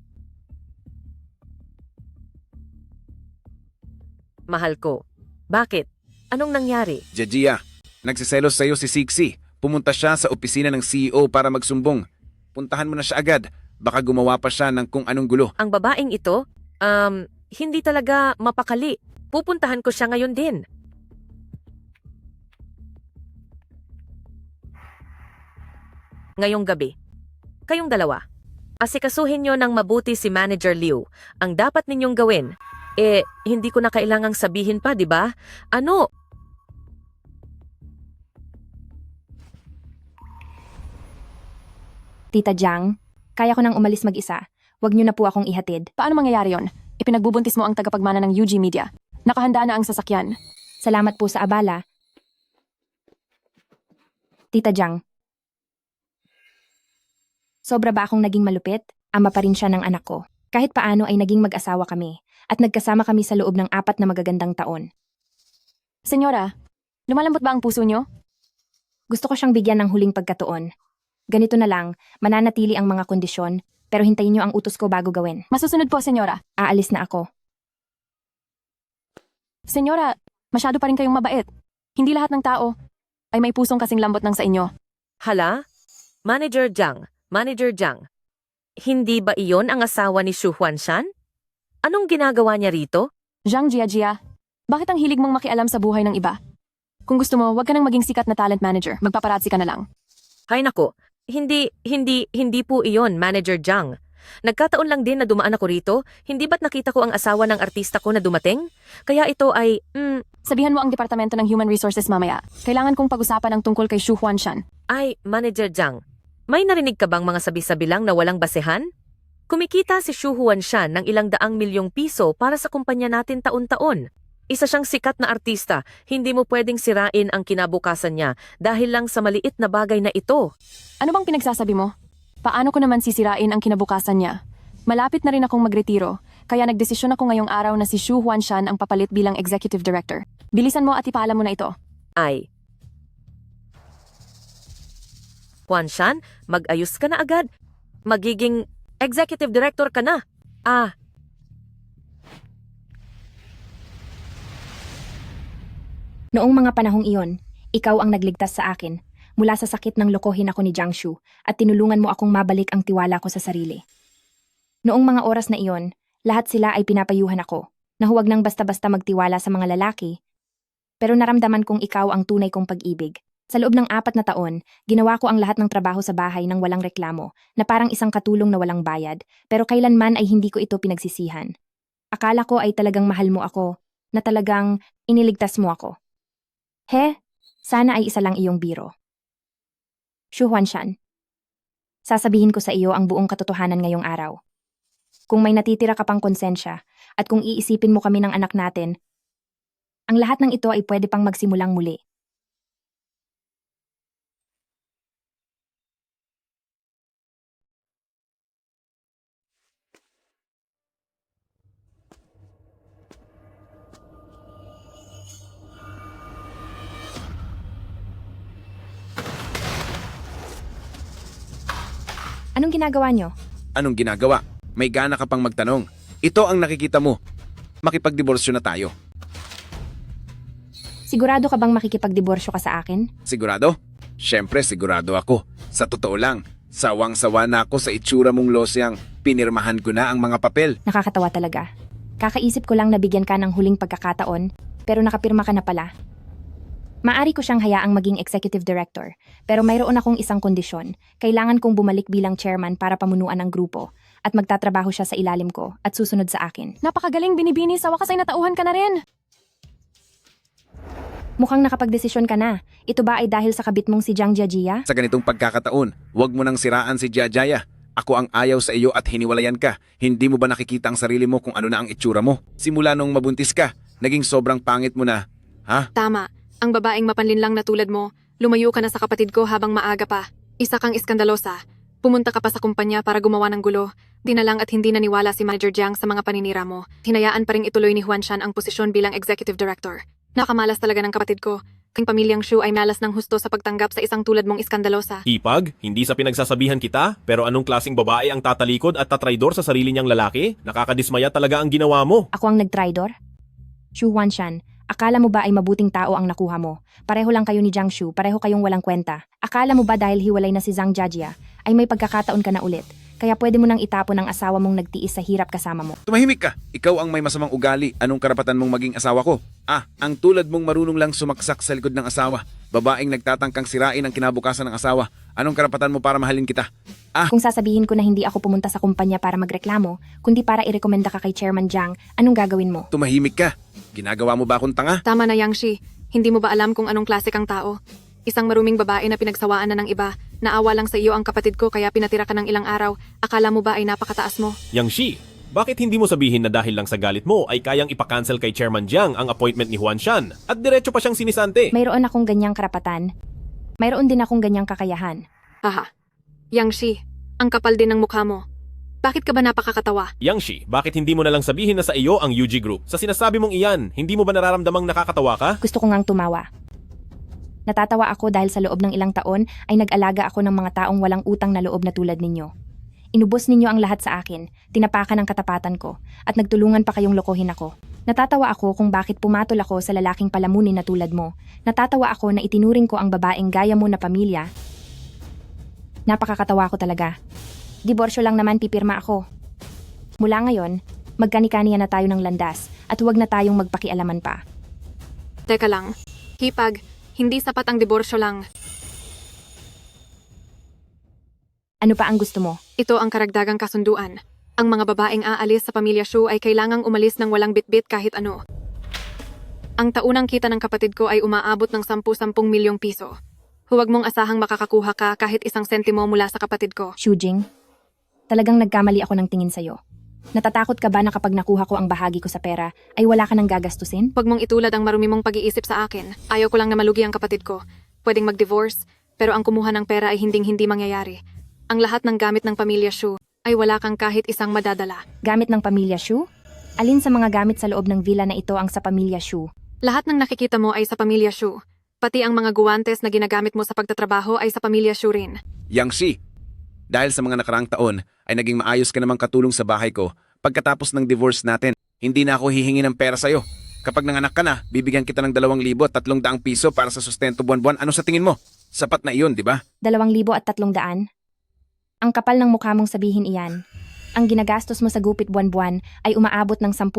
Mahal ko. Bakit? Anong nangyari? Gia, nagsiselos sa'yo si Sixi. Pumunta siya sa opisina ng CEO para magsumbong. Puntahan mo na siya agad. Baka gumawa pa siya ng kung anong gulo. Ang babaeng ito, hindi talaga mapakali. Pupuntahan ko siya ngayon din. Ngayong gabi. Kayong dalawa. Asikasuhin nyo ng mabuti si Manager Liu. Ang dapat ninyong gawin, hindi ko na kailangang sabihin pa, di ba? Ano? Tita Jiang, kaya ko nang umalis mag-isa. Huwag niyo na po akong ihatid. Paano mangyayari yon? Ipinagbubuntis mo ang tagapagmana ng UG Media. Nakahanda na ang sasakyan. Salamat po sa abala. Tita Jiang. Sobra ba akong naging malupit? Ama pa rin siya ng anak ko. Kahit paano ay naging mag-asawa kami at nagkasama kami sa loob ng 4 na magagandang taon. Senyora, lumalambot ba ang puso niyo? Gusto ko siyang bigyan ng huling pagkatuon. Ganito na lang, mananatili ang mga kondisyon, pero hintayin niyo ang utos ko bago gawin. Masusunod po, senyora. Aalis na ako. Senyora, masyado pa rin kayong mabait. Hindi lahat ng tao ay may pusong kasing lambot ng sa inyo. Hala? Manager Jiang. Hindi ba iyon ang asawa ni Shu Huanshan? Anong ginagawa niya rito? Zhang Jiajia, bakit ang hilig mong makialam sa buhay ng iba? Kung gusto mo, wag ka nang maging sikat na talent manager. Magpaparazzi ka na lang. Hay nako, hindi po iyon, Manager Jiang. Nagkataon lang din na dumaan ako rito, hindi ba't nakita ko ang asawa ng artista ko na dumating? Kaya ito ay, Sabihan mo ang Departamento ng Human Resources mamaya. Kailangan kong pag-usapan ang tungkol kay Shu Huanshan. ay, Manager Jiang. May narinig ka bang mga sabi-sabi lang na walang basehan? Kumikita si Shu Huanshan ng ilang daang milyong piso para sa kumpanya natin taon-taon. Isa siyang sikat na artista, hindi mo pwedeng sirain ang kinabukasan niya dahil lang sa maliit na bagay na ito. Ano bang pinagsasabi mo? Paano ko naman sisirain ang kinabukasan niya? Malapit na rin akong magretiro, kaya nagdesisyon ako ngayong araw na si Shu Huanshan ang papalit bilang executive director. Bilisan mo at ipaalam mo na ito. Ay. Huanshan, mag-ayos ka na agad. Magiging executive director ka na. Noong mga panahong iyon, ikaw ang nagligtas sa akin mula sa sakit ng lokohin ako ni Jiang Shu at tinulungan mo akong mabalik ang tiwala ko sa sarili. Noong mga oras na iyon, lahat sila ay pinapayuhan ako na huwag nang basta-basta magtiwala sa mga lalaki, pero naramdaman kong ikaw ang tunay kong pag-ibig. Sa loob ng 4 na taon, ginawa ko ang lahat ng trabaho sa bahay nang walang reklamo, na parang isang katulong na walang bayad, pero kailanman ay hindi ko ito pinagsisihan. Akala ko ay talagang mahal mo ako, na talagang iniligtas mo ako. Sana ay isa lang iyong biro. Shu Huanshan, sasabihin ko sa iyo ang buong katotohanan ngayong araw. Kung may natitira ka pang konsensya, at kung iisipin mo kami ng anak natin, ang lahat ng ito ay pwede pang magsimulang muli. Anong ginagawa niyo? Anong ginagawa? May gana ka pang magtanong. Ito ang nakikita mo. Makipagdiborsyo na tayo. Sigurado ka bang makikipagdiborsyo ka sa akin? Sigurado? Siyempre sigurado ako. Sa totoo lang, sawang-sawa na ako sa itsura mong losyang. Pinirmahan ko na ang mga papel. Nakakatawa talaga. Kakaisip ko lang na bigyan ka ng huling pagkakataon, pero nakapirma ka na pala. Maari ko siyang hayaang maging executive director, pero mayroon akong isang kondisyon. Kailangan kong bumalik bilang chairman para pamunuan ng grupo, at magtatrabaho siya sa ilalim ko at susunod sa akin. Napakagaling, Binibini. Sa wakas ay natauhan ka na rin. Mukhang nakapagdesisyon ka na. Ito ba ay dahil sa kabit mong si Zhang Jiajia? Sa ganitong pagkakataon, huwag mo nang siraan si Jiajia. Ako ang ayaw sa iyo at hiniwalayan ka. Hindi mo ba nakikita ang sarili mo kung ano na ang itsura mo? Simula nung mabuntis ka, naging sobrang pangit mo na. Ha? Tama. Ang babaeng mapanlinlang na tulad mo, lumayo ka na sa kapatid ko habang maaga pa. Isa kang iskandalosa. Pumunta ka pa sa kumpanya para gumawa ng gulo. Dinalang at hindi naniwala si Manager Jiang sa mga paninira mo. Hinayaan pa ring ituloy ni Huanshan ang posisyon bilang executive director. Nakamalas talaga ng kapatid ko. Kang pamilyang Shu ay malas ng husto sa pagtanggap sa isang tulad mong iskandalosa. Hipag, hindi sa pinagsasabihan kita, pero anong klaseng babae ang tatalikod at tatraidor sa sarili niyang lalaki? Nakakadismaya talaga ang ginawa mo. Ako ang nagtraidor? Shu Huanshan, akala mo ba ay mabuting tao ang nakuha mo? Pareho lang kayo ni Jiang Shu, pareho kayong walang kwenta. Akala mo ba dahil hiwalay na si Zhang Jiajia, ay may pagkakataon ka na ulit? Kaya pwede mo nang itapon ang asawa mong nagtiis sa hirap kasama mo. Tumahimik ka. Ikaw ang may masamang ugali. Anong karapatan mong maging asawa ko? Ang tulad mong marunong lang sumaksak sa likod ng asawa. Babaeng nagtatangkang sirain ang kinabukasan ng asawa. Anong karapatan mo para mahalin kita? Kung sasabihin ko na hindi ako pumunta sa kumpanya para magreklamo, kundi para irekomenda ka kay Chairman Jiang, anong gagawin mo? Tumahimik ka. Ginagawa mo ba akong tanga? Tama na, Yang Shi. Hindi mo ba alam kung anong klase kang tao? Isang maruming babae na pinagsawaan na ng iba, Naawa lang sa iyo ang kapatid ko kaya pinatira ka ng ilang araw. Akala mo ba ay napakataas mo? Yang Shi, bakit hindi mo sabihin na dahil lang sa galit mo ay kayang ipakancel kay Chairman Jiang ang appointment ni Huan Shan at diretso pa siyang sinisante? Mayroon akong ganyang karapatan. Mayroon din akong ganyang kakayahan. Haha. Yang Shi, ang kapal din ng mukha mo. Bakit ka ba napakakatawa? Yang Shi, bakit hindi mo na lang sabihin na sa iyo ang UG Group? Sa sinasabi mong iyan, hindi mo ba nararamdamang nakakatawa ka? Gusto ko ngang tumawa. Natatawa ako dahil sa loob ng ilang taon ay nag-alaga ako ng mga taong walang utang na loob na tulad ninyo. Inubos ninyo ang lahat sa akin, tinapakan ang katapatan ko, at nagtulungan pa kayong lokohin ako. Natatawa ako kung bakit pumatol ako sa lalaking palamunin na tulad mo. Natatawa ako na itinuring ko ang babaeng gaya mo na pamilya. Napakakatawa ko talaga. Diborsyo lang naman pipirma ako. Mula ngayon, magkani-kaniya na tayo ng landas at huwag na tayong magpakialaman pa. Teka lang. Hipag, hindi sapat ang diborsyo lang. Ano pa ang gusto mo? Ito ang karagdagang kasunduan. Ang mga babaeng aalis sa pamilya Shu ay kailangang umalis ng walang bitbit kahit ano. Ang taunang kita ng kapatid ko ay umaabot ng 10-10 milyong piso. Huwag mong asahang makakakuha ka kahit isang sentimo mula sa kapatid ko. Shujing, talagang nagkamali ako ng tingin sa'yo. Natatakot ka ba na kapag nakuha ko ang bahagi ko sa pera, ay wala ka nang gagastusin? Huwag mong itulad ang marumi mong pag-iisip sa akin. Ayaw ko lang na malugi ang kapatid ko. Pwedeng mag-divorce, pero ang kumuha ng pera ay hinding-hindi mangyayari. Ang lahat ng gamit ng pamilya Shu ay wala kang kahit isang madadala. Gamit ng pamilya Shu? Alin sa mga gamit sa loob ng villa na ito ang sa pamilya Shu? Lahat ng nakikita mo ay sa pamilya Shu. Pati ang mga guwantes na ginagamit mo sa pagtatrabaho ay sa pamilya Shu rin. Yang Shi, dahil sa mga nakaraang taon ay naging maayos ka namang katulong sa bahay ko. Pagkatapos ng divorce natin, hindi na ako hihingi ng pera sa'yo. Kapag nanganak ka na, bibigyan kita ng 2,000 at 300 piso para sa sustento buwan-buwan. Ano sa tingin mo? Sapat na iyon, di ba? 2,300? Ang kapal ng mukha mong sabihin iyan. Ang ginagastos mo sa gupit buwan-buwan ay umaabot ng 10,000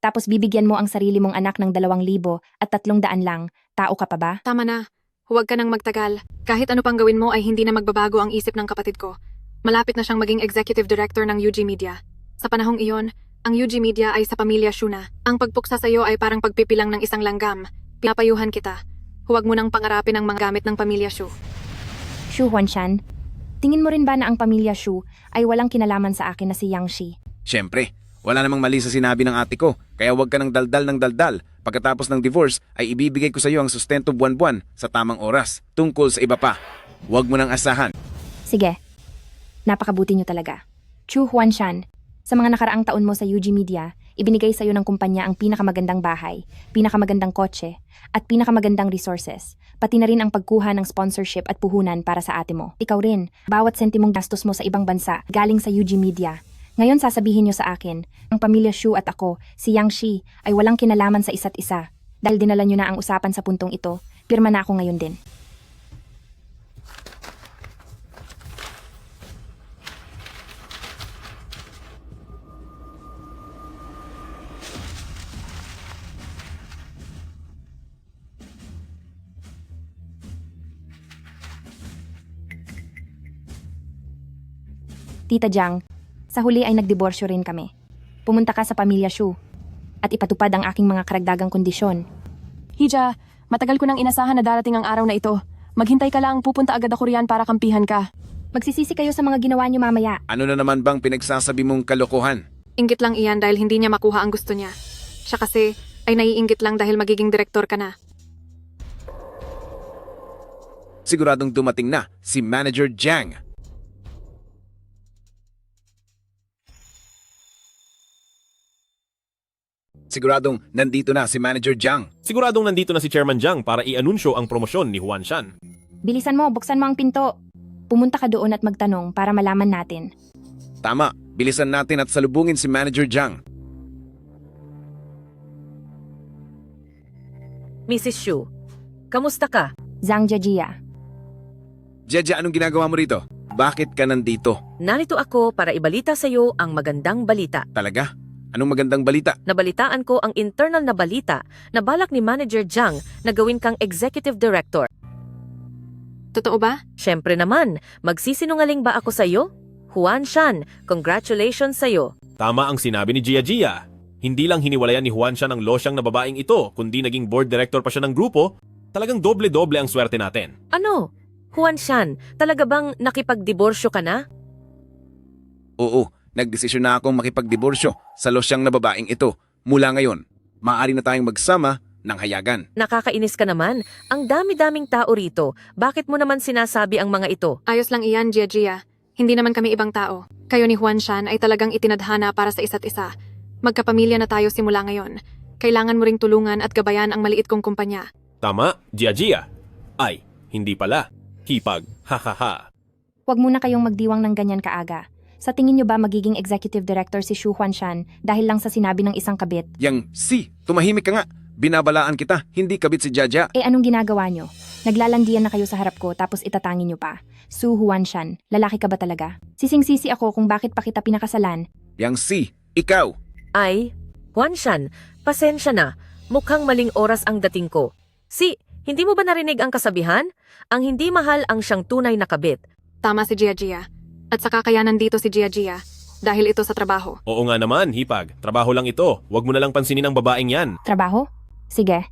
Tapos bibigyan mo ang sarili mong anak ng 2,000 at 300 lang. Tao ka pa ba? Tama na. Huwag ka nang magtagal. Kahit ano pang gawin mo ay hindi na magbabago ang isip ng kapatid ko. Malapit na siyang maging executive director ng UG Media. Sa panahong iyon, ang UG Media ay sa pamilya Shu na. Ang pagpuksa sa iyo ay parang pagpipilang ng isang langgam. Pinapayuhan kita. Huwag mo nang pangarapin ang mga gamit ng pamilya Shu. Shu Huanshan, tingin mo rin ba na ang pamilya Shu ay walang kinalaman sa akin na si Yang Shi? Siyempre, wala namang mali sa sinabi ng ate ko. Kaya huwag ka ng daldal ng daldal. Pagkatapos ng divorce ay ibibigay ko sa iyo ang sustento buwan-buwan sa tamang oras. Tungkol sa iba pa, huwag mo nang asahan. Sige. Napakabuti niyo talaga. Chu Huanshan, sa mga nakaraang taon mo sa UG Media, ibinigay sa iyo ng kumpanya ang pinakamagandang bahay, pinakamagandang kotse, at pinakamagandang resources, pati na rin ang pagkuha ng sponsorship at puhunan para sa ate mo. Ikaw rin, bawat sentimong gastos mo sa ibang bansa galing sa UG Media. Ngayon sasabihin niyo sa akin, ang pamilya Shu at ako, si Yang Shi, ay walang kinalaman sa isa't isa. Dahil dinala niyo na ang usapan sa puntong ito, pirma na ako ngayon din. Tita Jiang, sa huli ay nagdiborsyo rin kami. Pumunta ka sa pamilya Shu at ipatupad ang aking mga karagdagang kondisyon. Hija, matagal ko nang inasahan na darating ang araw na ito. Maghintay ka lang, pupunta agad ako riyan para kampihan ka. Magsisisi kayo sa mga ginawa niyo mamaya. Ano na naman bang pinagsasabi mong kalokohan? Inggit lang iyan dahil hindi niya makuha ang gusto niya. Siya kasi ay naiinggit lang dahil magiging direktor ka na. Siguradong dumating na si Manager Jiang. Siguradong nandito na si Manager Jiang. Siguradong nandito na si Chairman Jiang para i-anunsyo ang promosyon ni Huan Shan. Bilisan mo, buksan mo ang pinto. Pumunta ka doon at magtanong para malaman natin. Tama, bilisan natin at salubungin si Manager Jiang. Mrs. Shu, kamusta ka? Zhang Jiajia. Jeja, anong ginagawa mo rito? Bakit ka nandito? Narito ako para ibalita sa iyo ang magandang balita. Talaga? Anong magandang balita? Nabalitaan ko ang internal na balita na balak ni Manager Jiang na gawin kang executive director. Totoo ba? Siyempre naman, magsisinungaling ba ako sa iyo? Huan Shan, congratulations sa iyo. Tama ang sinabi ni Jia Jia. Hindi lang hiniwalayan ni Huan Shan ang losyang na babaeng ito, kundi naging board director pa siya ng grupo. Talagang doble-doble ang swerte natin. Ano? Juan Shan, talaga bang nakipagdiborsyo ka na? Oo, nagdesisyon na akong makipagdiborsyo sa losyang na babaeng ito. Mula ngayon, maaari na tayong magsama ng hayagan. Nakakainis ka naman. Ang dami-daming tao rito. Bakit mo naman sinasabi ang mga ito? Ayos lang iyan, Gia. Hindi naman kami ibang tao. Kayo ni Juan Shan ay talagang itinadhana para sa isa't isa. Magkapamilya na tayo simula ngayon. Kailangan mo ring tulungan at gabayan ang maliit kong kumpanya. Tama, Gia. Ay, hindi pala. Hipag, hahaha. Huwag muna kayong magdiwang ng ganyan kaaga. Sa tingin nyo ba magiging executive director si Shu Huanshan dahil lang sa sinabi ng isang kabit? Tumahimik ka nga. Binabalaan kita, hindi kabit si Jaja. Eh anong ginagawa nyo? Naglalandian na kayo sa harap ko tapos itatangin nyo pa. Su Huanshan, lalaki ka ba talaga? Sising-sisi ako kung bakit pa kita pinakasalan. Ikaw. Ay, Juan Shan, pasensya na. Mukhang maling oras ang dating ko. Hindi mo ba narinig ang kasabihan? Ang hindi mahal ang siyang tunay na kabit. Tama si Gia. At saka kaya nandito si Gia dahil ito sa trabaho. Oo nga naman, Hipag. Trabaho lang ito. Huwag mo na lang pansinin ang babaeng yan. Trabaho? Sige.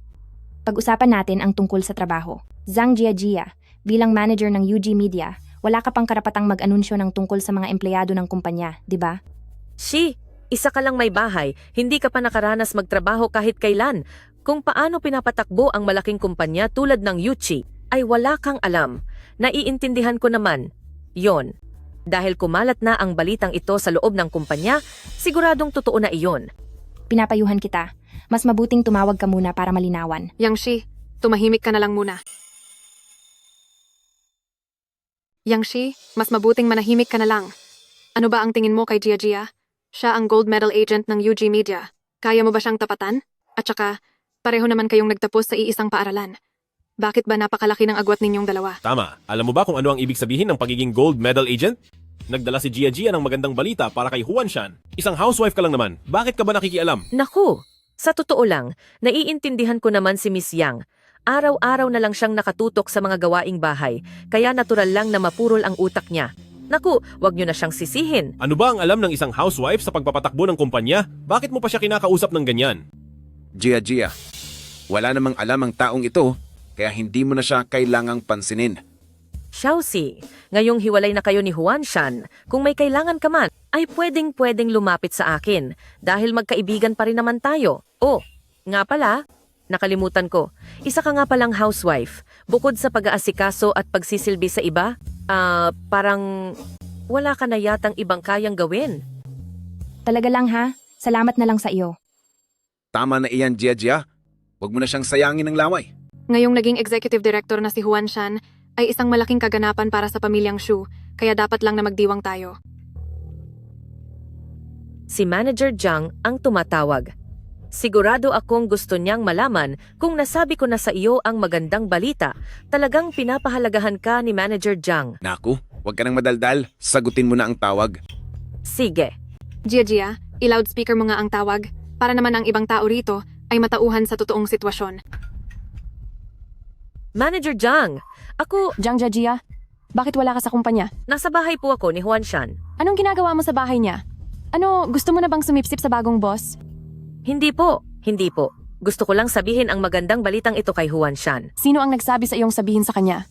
Pag-usapan natin ang tungkol sa trabaho. Zhang Gia, bilang manager ng UG Media, wala ka pang karapatang mag-anunsyo ng tungkol sa mga empleyado ng kumpanya, di ba? Isa ka lang may bahay, hindi ka pa nakaranas magtrabaho kahit kailan. Kung paano pinapatakbo ang malaking kumpanya tulad ng Yuchi, ay wala kang alam. Naiintindihan ko naman. Yon. Dahil kumalat na ang balitang ito sa loob ng kumpanya, siguradong totoo na iyon. Pinapayuhan kita. Mas mabuting tumawag ka muna para malinawan. Yang Shi, tumahimik ka na lang muna. Yang Shi, mas mabuting manahimik ka na lang. Ano ba ang tingin mo kay Gia? Siya ang gold medal agent ng UG Media. Kaya mo ba siyang tapatan? At saka, pareho naman kayong nagtapos sa iisang paaralan. Bakit ba napakalaki ng agwat ninyong dalawa? Tama. Alam mo ba kung ano ang ibig sabihin ng pagiging gold medal agent? Nagdala si Gia ng magandang balita para kay Juan Shan. Isang housewife ka lang naman. Bakit ka ba nakikialam? Naku, sa totoo lang, naiintindihan ko naman si Miss Yang. Araw-araw na lang siyang nakatutok sa mga gawaing bahay, kaya natural lang na mapurol ang utak niya. Naku, wag niyo na siyang sisihin. Ano ba ang alam ng isang housewife sa pagpapatakbo ng kumpanya? Bakit mo pa siya kinakausap ng ganyan? Gia, wala namang alam ang taong ito, kaya hindi mo na siya kailangang pansinin. Xiaoxi, ngayong hiwalay na kayo ni Juan Shan, kung may kailangan ka man, ay pwedeng lumapit sa akin dahil magkaibigan pa rin naman tayo. Oh, nga pala, nakalimutan ko. Isa ka nga palang housewife. Bukod sa pag-aasikaso at pagsisilbi sa iba, parang wala ka na yatang ibang kayang gawin. Talaga lang ha? Salamat na lang sa iyo. Tama na iyan, Gia. Huwag mo na siyang sayangin ng laway. Ngayong naging executive director na si Juan Shan, ay isang malaking kaganapan para sa pamilyang Shu, kaya dapat lang na magdiwang tayo. Si Manager Zhang ang tumatawag. Sigurado akong gusto niyang malaman kung nasabi ko na sa iyo ang magandang balita. Talagang pinapahalagahan ka ni Manager Zhang. Naku, huwag ka nang madaldal. Sagutin mo na ang tawag. Sige. Gia, i-loudspeaker mo nga ang tawag, para naman ang ibang tao rito ay matauhan sa totoong sitwasyon. Manager Zhang, ako, Gia, bakit wala ka sa kumpanya? nasa bahay po ako ni Juan Shan. Anong ginagawa mo sa bahay niya? Gusto mo na bang sumipsip sa bagong boss? Hindi po. Gusto ko lang sabihin ang magandang balitang ito kay Juan Shan. Sino ang nagsabi sa iyong sabihin sa kanya?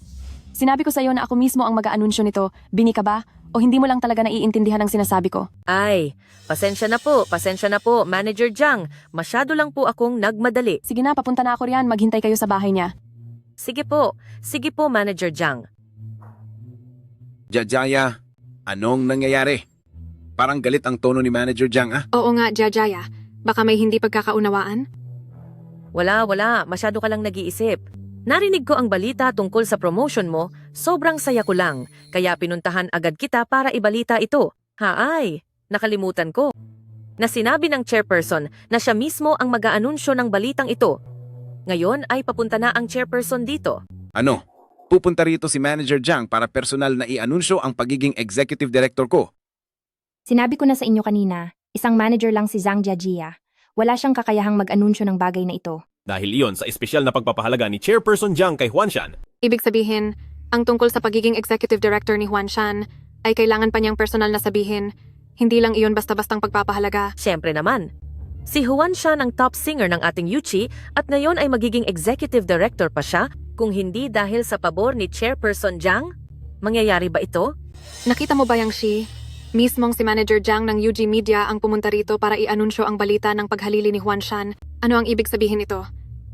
Sinabi ko sa iyo na ako mismo ang mag-aanunsyo nito. Bini ka ba? O hindi mo lang talaga naiintindihan ang sinasabi ko? Ay, pasensya na po, Manager Zhang. Masyado lang po akong nagmadali. Sige na, papunta na ako riyan. Maghintay kayo sa bahay niya. Sige po, Manager Zhang. Jajaya, anong nangyayari? Parang galit ang tono ni Manager Zhang, ah. Oo nga, Gia. Baka may hindi pagkakaunawaan? Wala, masyado ka lang nag-iisip. Narinig ko ang balita tungkol sa promotion mo, sobrang saya ko lang, kaya pinuntahan agad kita para ibalita ito. Nakalimutan ko. Na sinabi ng chairperson na siya mismo ang mag-aanunsyo ng balitang ito. Ngayon ay papunta na ang chairperson dito. Ano? Pupunta rito si Manager Zhang para personal na i-anunsyo ang pagiging executive director ko. Sinabi ko na sa inyo kanina, isang manager lang si Zhang Gia. Wala siyang kakayahang mag-anunsyo ng bagay na ito. Dahil iyon sa espesyal na pagpapahalaga ni Chairperson Zhang kay Juan Shan. Ibig sabihin, ang tungkol sa pagiging executive director ni Juan Shan ay kailangan pa niyang personal na sabihin, hindi lang iyon basta-bastang pagpapahalaga. Siyempre naman. Si Juan Shan ang top singer ng ating Yuchi at ngayon ay magiging executive director pa siya. Kung hindi dahil sa pabor ni Chairperson Jiang? Mangyayari ba ito? Nakita mo ba Yang Shi? Mismong si Manager Jiang ng UG Media ang pumunta rito para i-anunsyo ang balita ng paghalili ni Huan Shan. Ano ang ibig sabihin ito?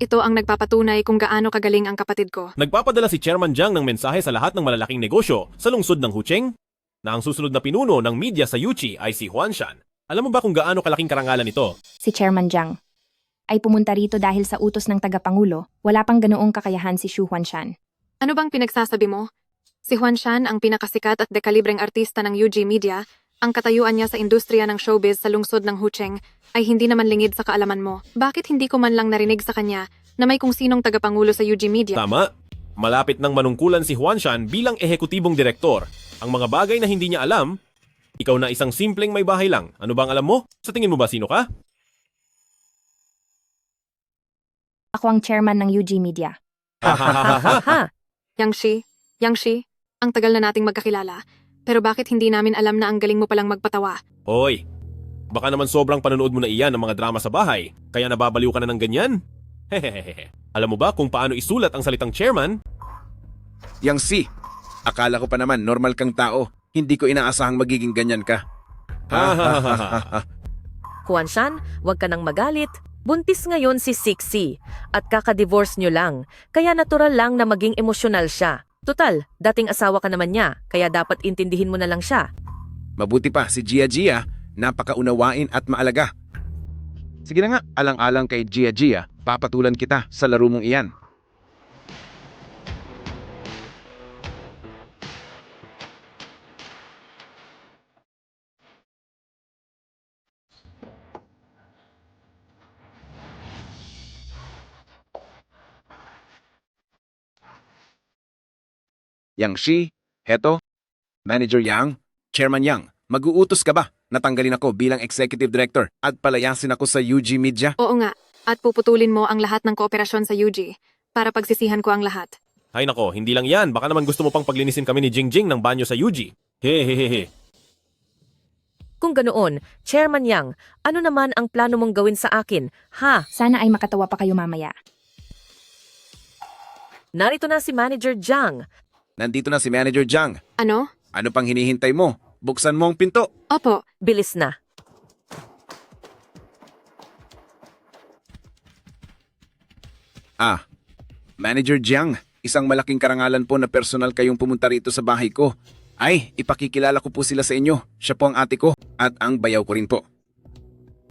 Ito ang nagpapatunay kung gaano kagaling ang kapatid ko. Nagpapadala si Chairman Jiang ng mensahe sa lahat ng malalaking negosyo sa lungsod ng Hucheng na ang susunod na pinuno ng media sa Yuchi ay si Huan Shan. Alam mo ba kung gaano kalaking karangalan ito? Si Chairman Jiang ay pumunta rito dahil sa utos ng tagapangulo. Wala pang ganoong kakayahan si Xu Huanshan. Ano bang pinagsasabi mo? Si Huan Shan ang pinakasikat at dekalibreng artista ng UG Media. Ang katayuan niya sa industriya ng showbiz sa lungsod ng Hucheng ay hindi naman lingid sa kaalaman mo. Bakit hindi ko man lang narinig sa kanya na may kung sinong tagapangulo sa UG Media? Tama. Malapit nang manungkulan si Huan Shan bilang ehekutibong direktor. Ang mga bagay na hindi niya alam, ikaw na isang simpleng may bahay lang. Ano bang alam mo? Sa tingin mo ba sino ka? Ako ang chairman ng UG Media. Ha! Yang Shi, ang tagal na nating magkakilala. Pero bakit hindi namin alam na ang galing mo palang magpatawa? Hoy, baka naman sobrang panonood mo na iyan ng mga drama sa bahay, kaya nababaliw ka na ng ganyan? Hehehehe. Alam mo ba kung paano isulat ang salitang chairman? Yang Si, akala ko pa naman normal kang tao. Hindi ko inaasahang magiging ganyan ka. Huan Shan, huwag ka nang magalit. Buntis ngayon si Sixi at kakadivorce nyo lang, kaya natural lang na maging emosyonal siya. Total, dating asawa ka naman niya, kaya dapat intindihin mo na lang siya. Mabuti pa si Gia, napakaunawain at maalaga. Sige na nga, alang-alang kay Gia, papatulan kita sa laro mong iyan. Yang Shi, heto, Manager Yang, Chairman Yang, mag-uutos ka ba? Natanggalin ako bilang Executive Director at palayasin ako sa UG Media? Oo nga, at puputulin mo ang lahat ng kooperasyon sa UG para pagsisihan ko ang lahat. Ay nako, hindi lang yan. Baka naman gusto mo pang paglinisin kami ni Jingjing ng banyo sa UG. Hehehehe. Kung ganoon, Chairman Yang, ano naman ang plano mong gawin sa akin? Ha? Sana ay makatawa pa kayo mamaya. Narito na si Manager Jiang. Nandito na si Manager Jiang. Ano? Ano pang hinihintay mo? Buksan mo ang pinto. Opo, Bilis na. Manager Jiang, isang malaking karangalan po na personal kayong pumunta rito sa bahay ko. Ay, ipakikilala ko po sila sa inyo. Siya po ang ate ko at ang bayaw ko rin po.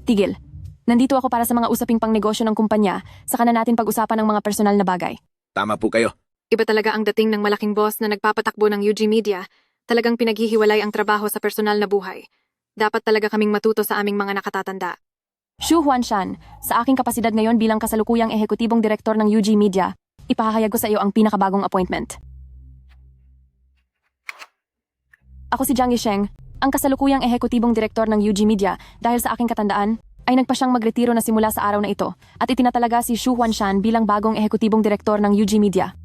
Tigil. Nandito ako para sa mga usaping pangnegosyo ng kumpanya, saka na natin pag-usapan ng mga personal na bagay. Tama po kayo. iba talaga ang dating ng malaking boss na nagpapatakbo ng UG Media. Talagang pinaghihiwalay ang trabaho sa personal na buhay. Dapat talaga kaming matuto sa aming mga nakatatanda. Xu Huanshan, sa aking kapasidad ngayon bilang kasalukuyang ehekutibong direktor ng UG Media, ipahahayag ko sa iyo ang pinakabagong appointment. Ako si Jiang Yisheng, ang kasalukuyang ehekutibong direktor ng UG Media. Dahil sa aking katandaan, ay nagpa siyang magretiro na simula sa araw na ito at itinatalaga si Xu Huanshan bilang bagong ehekutibong direktor ng UG Media.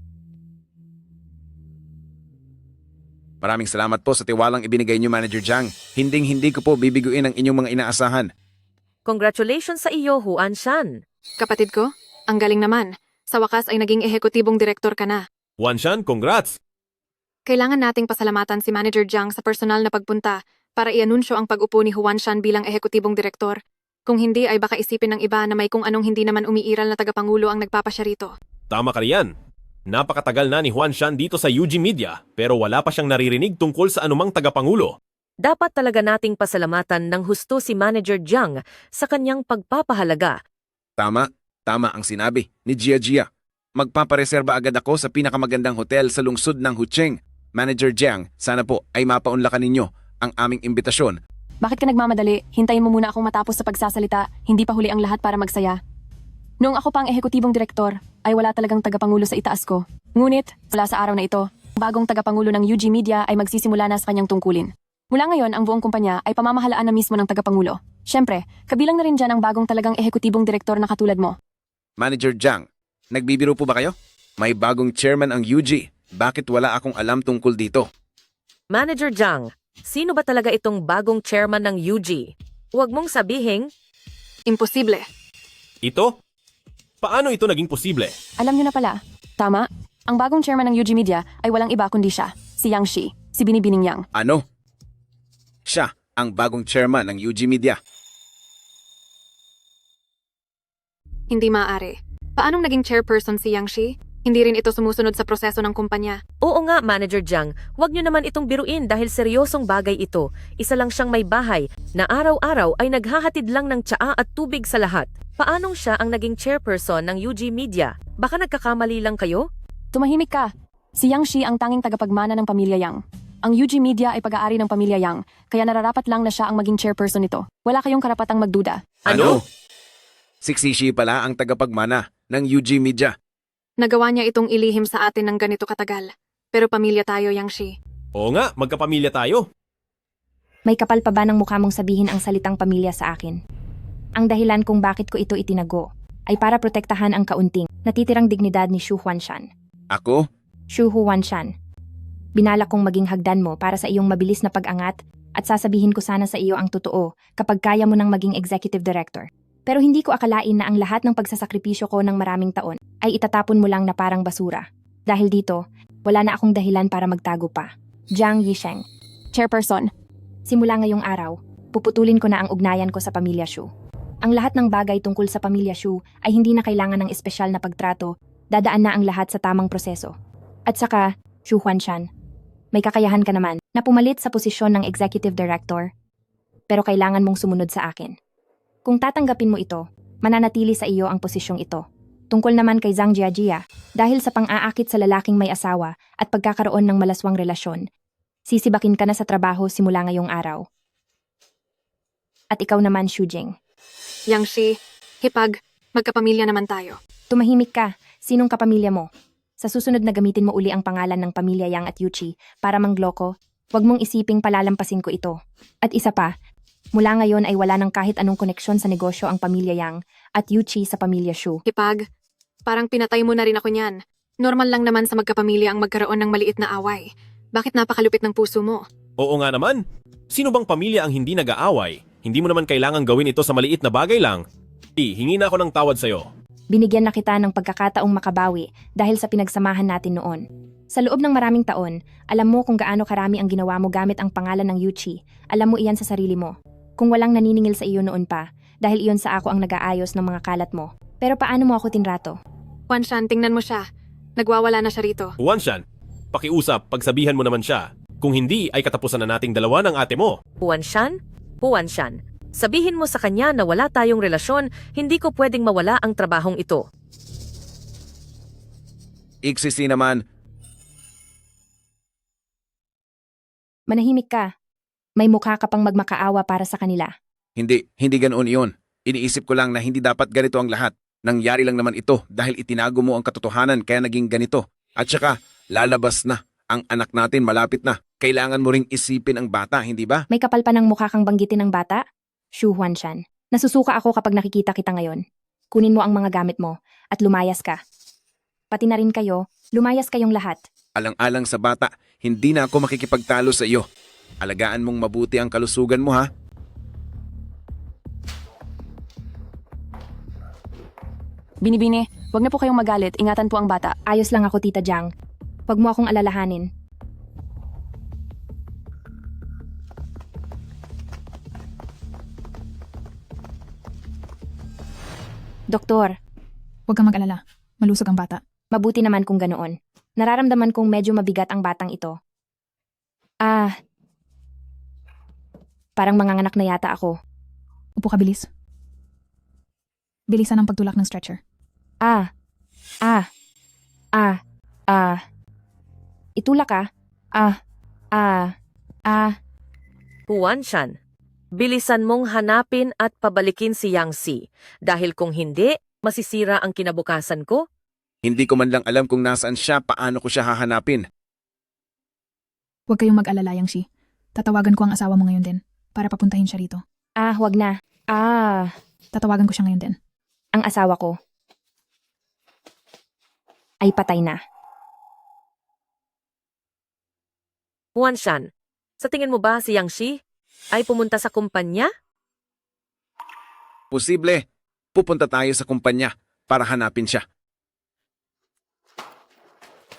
Maraming salamat po sa tiwalang ibinigay niyo, Manager Jiang. Hinding-hindi ko po bibiguin ang inyong mga inaasahan. Congratulations sa iyo, Huanshan. Kapatid ko, ang galing naman. Sa wakas ay naging ehekutibong direktor ka na. Wanshan, congrats! Kailangan nating pasalamatan si Manager Jiang sa personal na pagpunta para i-anunsyo ang pag-upo ni Huanshan bilang ehekutibong direktor. Kung hindi ay baka isipin ng iba na may kung anong hindi naman umiiral na tagapangulo ang nagpapasya rito. Tama ka riyan. Napakatagal na ni Huanshan dito sa UG Media pero wala pa siyang naririnig tungkol sa anumang tagapangulo. Dapat talaga nating pasalamatan ng husto si Manager Jiang sa kanyang pagpapahalaga. Tama ang sinabi ni Gia. Magpapareserba agad ako sa pinakamagandang hotel sa lungsod ng Hucheng. Manager Jiang, sana po ay mapaunlakan ninyo ang aming imbitasyon. Bakit ka nagmamadali? Hintayin mo muna akong matapos sa pagsasalita. Hindi pa huli ang lahat para magsaya. Noong ako pang ehekutibong direktor, ay wala talagang tagapangulo sa itaas ko. Ngunit, mula sa araw na ito, ang bagong tagapangulo ng UG Media ay magsisimula na sa kanyang tungkulin. Mula ngayon, ang buong kumpanya ay pamamahalaan na mismo ng tagapangulo. Siyempre, kabilang na rin dyan ang bagong talagang ehekutibong direktor na katulad mo. Manager Jiang, nagbibiro po ba kayo? May bagong chairman ang UG. Bakit wala akong alam tungkol dito? Manager Jiang, sino ba talaga itong bagong chairman ng UG? Huwag mong sabihing, Imposible. Ito? Paano ito naging posible? Alam niyo na pala. Tama? Ang bagong chairman ng UG Media ay walang iba kundi siya, si Yang Shi, si Binibining Yang. Ano? Siya ang bagong chairman ng UG Media. Hindi maaari. Paanong naging chairperson si Yang Shi? Hindi rin ito sumusunod sa proseso ng kumpanya. Oo nga, Manager Jiang, huwag niyo naman itong biruin dahil seryosong bagay ito. Isa lang siyang may bahay na araw-araw ay naghahatid lang ng tsaa at tubig sa lahat. Paanong siya ang naging chairperson ng UG Media? Baka nagkakamali lang kayo? Tumahimik ka. Si Yang Shi ang tanging tagapagmana ng pamilya Yang. Ang UG Media ay pag-aari ng pamilya Yang, kaya nararapat lang na siya ang maging chairperson nito. Wala kayong karapatang magduda. Ano? Si Xishi pala ang tagapagmana ng UG Media. Nagawa niya itong ilihim sa atin ng ganito katagal. Pero pamilya tayo, Yang Shi. Oo nga, magkapamilya tayo. May kapal pa ba ng mukha mong sabihin ang salitang pamilya sa akin? Ang dahilan kung bakit ko ito itinago ay para protektahan ang kaunting natitirang dignidad ni Shu Huanshan. Ako? Shu Huanshan. Binalak kong maging hagdan mo para sa iyong mabilis na pag-angat at sasabihin ko sana sa iyo ang totoo kapag kaya mo nang maging executive director. Pero hindi ko akalain na ang lahat ng pagsasakripisyo ko ng maraming taon ay itatapon mo lang na parang basura. Dahil dito, wala na akong dahilan para magtago pa. Jiang Yisheng. Chairperson, Simula ngayong araw, puputulin ko na ang ugnayan ko sa pamilya Shu. Ang lahat ng bagay tungkol sa pamilya Shu ay hindi na kailangan ng espesyal na pagtrato, dadaan na ang lahat sa tamang proseso. At saka, Shu Huanshan, may kakayahan ka naman na pumalit sa posisyon ng executive director, pero kailangan mong sumunod sa akin. Kung tatanggapin mo ito, mananatili sa iyo ang posisyong ito. Tungkol naman kay Zhang Jiajia, dahil sa pang-aakit sa lalaking may asawa at pagkakaroon ng malaswang relasyon, sisibakin ka na sa trabaho simula ngayong araw. At ikaw naman, Shu Jing. Yang Shi, hipag, magkapamilya naman tayo. Tumahimik ka. Sinong kapamilya mo? Sa susunod na gamitin mo uli ang pangalan ng pamilya Yang at Yuchi para mangloko, huwag mong isiping palalampasin ko ito. At isa pa, mula ngayon ay wala ng kahit anong koneksyon sa negosyo ang pamilya Yang at Yuchi sa pamilya Shu. Hipag, parang pinatay mo na rin ako niyan. Normal lang naman sa magkapamilya ang magkaroon ng maliit na away. Bakit napakalupit ng puso mo? Oo nga naman. Sino bang pamilya ang hindi nag-aaway? Hindi mo naman kailangang gawin ito sa maliit na bagay lang. Hingi na ako ng tawad sa'yo. Binigyan na kita ng pagkakataong makabawi dahil sa pinagsamahan natin noon. Sa loob ng maraming taon, alam mo kung gaano karami ang ginawa mo gamit ang pangalan ng Yuchi. Alam mo iyan sa sarili mo. Kung walang naniningil sa iyo noon pa, dahil iyon sa ako ang nag-aayos ng mga kalat mo. Pero paano mo ako tinrato? Huanshan, tingnan mo siya. Nagwawala na siya rito. Huanshan, pakiusap, pagsabihan mo naman siya. Kung hindi, ay katapusan na nating dalawa ng ate mo. Huanshan? Huanshan, sabihin mo sa kanya na wala tayong relasyon, hindi ko pwedeng mawala ang trabahong ito. Iksisi naman. Manahimik ka. May mukha ka pang magmakaawa para sa kanila. Hindi ganoon iyon. Iniisip ko lang na hindi dapat ganito ang lahat. Nangyari lang naman ito dahil itinago mo ang katotohanan kaya naging ganito. At saka, lalabas na. Ang anak natin malapit na. Kailangan mo ring isipin ang bata, hindi ba? May kapal pa ng mukha kang banggitin ng bata? Shu Huanshan. Nasusuka ako kapag nakikita kita ngayon. Kunin mo ang mga gamit mo at lumayas ka. Pati na rin kayo, lumayas kayong lahat. Alang-alang sa bata, hindi na ako makikipagtalo sa iyo. Alagaan mong mabuti ang kalusugan mo, ha? Binibini, wag na po kayong magalit, ingatan po ang bata. Ayos lang ako, Tita Jiang. Huwag mo akong alalahanin. Doktor, Huwag kang mag-alala. Malusog ang bata. mabuti naman kung ganoon. Nararamdaman kong medyo mabigat ang batang ito. Parang manganganak na yata ako. Upo ka, bilis. Bilisan ang pagtulak ng stretcher. Itulak ka? Huanshan, bilisan mong hanapin at pabalikin si Yang Si. Dahil kung hindi, masisira ang kinabukasan ko. Hindi ko man lang alam kung nasaan siya, paano ko siya hahanapin. Huwag kayong mag-alala, Yang Shi. Tatawagan ko ang asawa mo ngayon din para papuntahin siya rito. Wag na. Tatawagan ko siya ngayon din. Ang asawa ko ay patay na. Huanshan, sa tingin mo ba si Yang Shi ay pumunta sa kumpanya? Posible, pupunta tayo sa kumpanya para hanapin siya.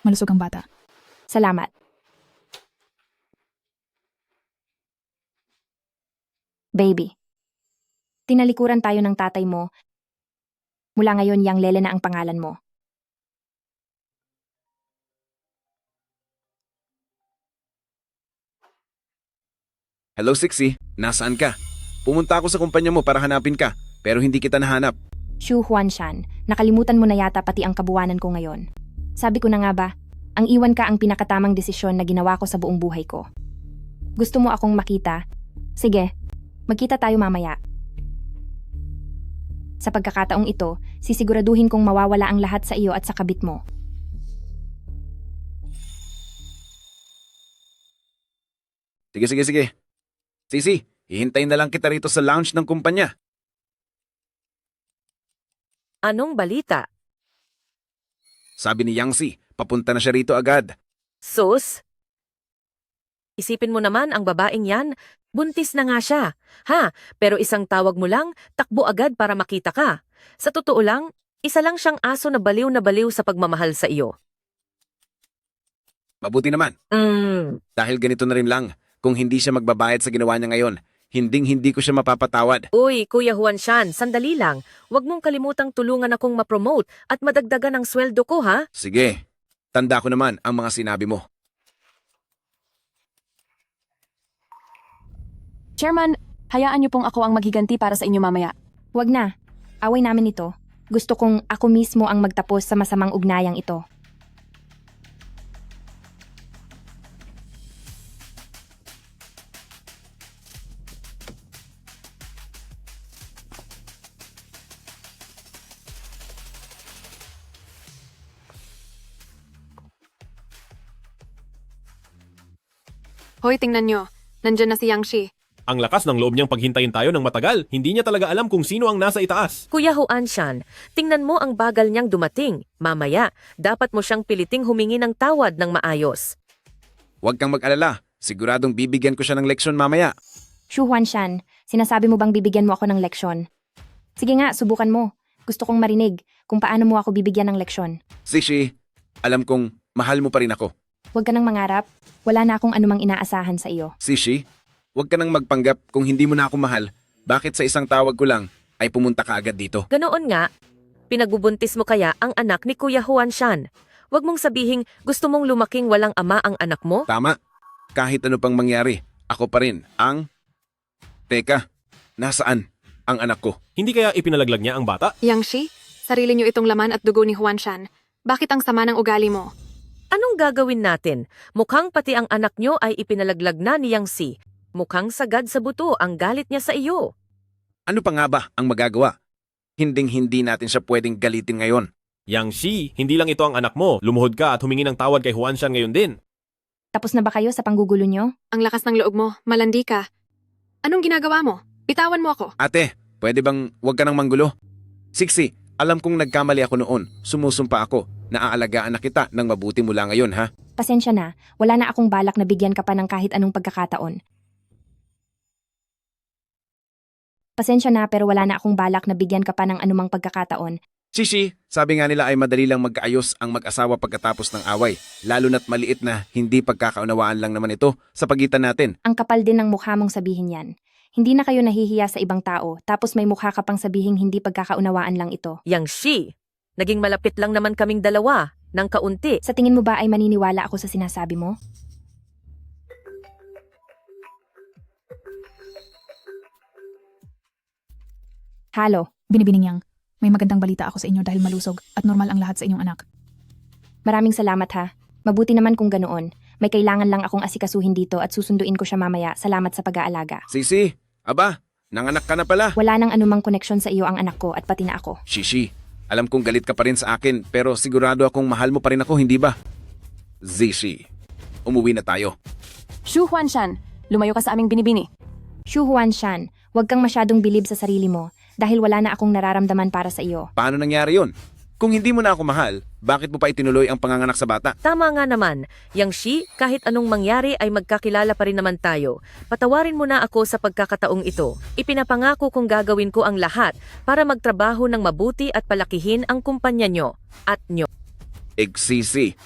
Malusog ang bata. Salamat. Baby. Tinalikuran tayo ng tatay mo. Mula ngayon, Yang Lele na ang pangalan mo. Hello, Sixie. Nasaan ka? Pumunta ako sa kumpanya mo para hanapin ka, pero hindi kita nahanap. Xu Huanshan, nakalimutan mo na yata pati ang kabuwanan ko ngayon. Sabi ko na nga ba, ang iwan ka ang pinakatamang desisyon na ginawa ko sa buong buhay ko. Gusto mo akong makita? Sige, magkita tayo mamaya. Sa pagkakataong ito, sisiguraduhin kong mawawala ang lahat sa iyo at sa kabit mo. Sige. Sisi, hihintayin na lang kita rito sa lounge ng kumpanya. Anong balita? Sabi ni Yangsi, papunta na siya rito agad. Sus? Isipin mo naman ang babaeng yan, buntis na nga siya. Ha, pero isang tawag mo lang, takbo agad para makita ka. Sa totoo lang, isa lang siyang aso na baliw sa pagmamahal sa iyo. Mabuti naman. Dahil ganito na rin lang, kung hindi siya magbabayad sa ginawa niya ngayon, hindi ko siya mapapatawad. Uy, Kuya Huanshan, sandali lang. Huwag mong kalimutang tulungan akong ma-promote at madagdagan ang sweldo ko, ha? Sige, tanda ko naman ang mga sinabi mo. Chairman, hayaan niyo pong ako ang maghiganti para sa inyo mamaya. Huwag na. Away namin ito. Gusto kong ako mismo ang magtapos sa masamang ugnayang ito. Hoy, tingnan nyo. Nandyan na si Yangshi. Ang lakas ng loob niyang paghintayin tayo ng matagal. Hindi niya talaga alam kung sino ang nasa itaas. Kuya Huanshan, tingnan mo ang bagal niyang dumating. Mamaya, dapat mo siyang piliting humingi ng tawad ng maayos. Huwag kang mag-alala. Siguradong bibigyan ko siya ng leksyon mamaya. Xu Huanshan, sinasabi mo bang bibigyan mo ako ng leksyon? Sige nga, subukan mo. Gusto kong marinig kung paano mo ako bibigyan ng leksyon. Sishi, alam kong mahal mo pa rin ako. Huwag ka nang mangarap. Wala na akong anumang inaasahan sa iyo. Sishi, huwag ka nang magpanggap kung hindi mo na ako mahal. Bakit sa isang tawag ko lang ay pumunta ka agad dito? Ganoon nga, pinagbubuntis mo kaya ang anak ni Kuya Huanshan. Huwag mong sabihing gusto mong lumaking walang ama ang anak mo. Tama. Kahit ano pang mangyari, ako pa rin ang... Teka, nasaan ang anak ko? Hindi kaya ipinalaglag niya ang bata? Yangshi, sarili nyo itong laman at dugo ni Huanshan. Bakit ang sama ng ugali mo? Anong gagawin natin? Mukhang pati ang anak nyo ay ipinalaglag na ni Yangsi. Mukhang sagad sa buto ang galit niya sa iyo. Ano pa nga ba ang magagawa? Hinding-hindi natin siya pwedeng galitin ngayon. Yang Shi, hindi lang ito ang anak mo. Lumuhod ka at humingi ng tawad kay Huanshan ngayon din. Tapos na ba kayo sa panggugulo nyo? Ang lakas ng loob mo, malandi ka. Anong ginagawa mo? Bitawan mo ako. Ate, pwede bang huwag ka nang manggulo? Siksi, alam kong nagkamali ako noon. Sumusumpa ako. Naaalagaan na kita ng mabuti mula ngayon, ha? Pasensya na, wala na akong balak na bigyan ka pa ng kahit anong pagkakataon. Pasensya na pero wala na akong balak na bigyan ka pa ng anumang pagkakataon. Shishi, sabi nga nila ay madali lang magkaayos ang mag-asawa pagkatapos ng away. Lalo na't maliit na hindi pagkakaunawaan lang naman ito sa pagitan natin. Ang kapal din ng mukha mong sabihin yan. Hindi na kayo nahihiya sa ibang tao tapos may mukha ka pang sabihing hindi pagkakaunawaan lang ito. Yangshi, naging malapit lang naman kaming dalawa, ng kaunti. Sa tingin mo ba ay maniniwala ako sa sinasabi mo? Halo, Binibining Yang, may magandang balita ako sa inyo dahil malusog at normal ang lahat sa inyong anak. maraming salamat ha. Mabuti naman kung ganoon. May kailangan lang akong asikasuhin dito at susunduin ko siya mamaya. Salamat sa pag-aalaga. Sisi, aba, nanganak ka na pala. Wala nang anumang koneksyon sa iyo ang anak ko at pati na ako. Shishi, alam kong galit ka pa rin sa akin pero sigurado akong mahal mo pa rin ako, hindi ba? Zishi, umuwi na tayo. Xu Huanshan, lumayo ka sa aming binibini. Xu Huanshan, huwag kang masyadong bilib sa sarili mo dahil wala na akong nararamdaman para sa iyo. Paano nangyari yon? Kung hindi mo na ako mahal, bakit mo pa itinuloy ang panganganak sa bata? Tama nga naman, Yangshi, kahit anong mangyari ay magkakilala pa rin naman tayo. Patawarin mo na ako sa pagkakataong ito. Ipinapangako kong gagawin ko ang lahat para magtrabaho ng mabuti at palakihin ang kumpanya nyo at nyo. Sisi,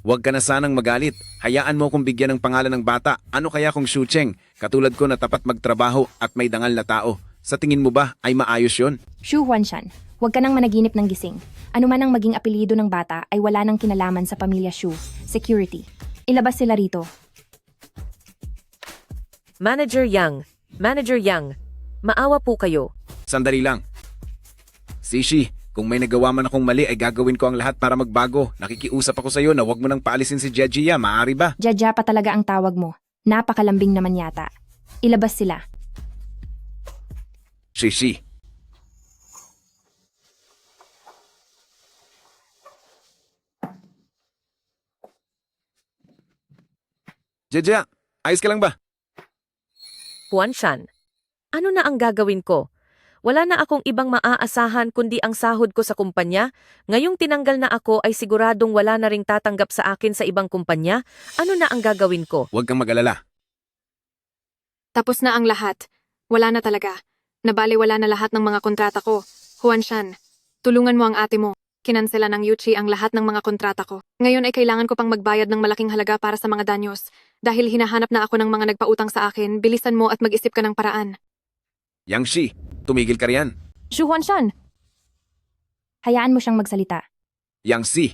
Huwag ka na sanang magalit. Hayaan mo kung bigyan ng pangalan ng bata. Ano kaya kung Shu Cheng? Katulad ko na tapat magtrabaho at may dangal na tao. Sa tingin mo ba ay maayos yon? Shu Huanshan, huwag ka nang managinip ng gising. Ano man ang maging apelyido ng bata ay wala nang kinalaman sa pamilya Shu. Security. Ilabas sila rito. Manager Yang, maawa po kayo. Sandali lang. Sishi, kung may nagawa man akong mali ay gagawin ko ang lahat para magbago. Nakikiusap ako sa iyo na huwag mo nang paalisin si Jia. Maaari ba? Jaja pa talaga ang tawag mo. Napakalambing naman yata. Ilabas sila. Shishi. Jia, ayos ka lang ba? Huanshan, ano na ang gagawin ko? Wala na akong ibang maaasahan kundi ang sahod ko sa kumpanya. Ngayong tinanggal na ako ay siguradong wala na ring tatanggap sa akin sa ibang kumpanya. Ano na ang gagawin ko? Huwag kang mag-alala. Tapos na ang lahat. Wala na talaga. Nabaliwala na lahat ng mga kontrata ko. Huanshan, tulungan mo ang ate mo. Kinansela ng Yuchi ang lahat ng mga kontrata ko. Ngayon ay kailangan ko pang magbayad ng malaking halaga para sa mga danyos. Dahil hinahanap na ako ng mga nagpautang sa akin, bilisan mo at mag-isip ka ng paraan. Yang Shi, tumigil ka riyan. Shu Huanshan, Hayaan mo siyang magsalita. Yang Si,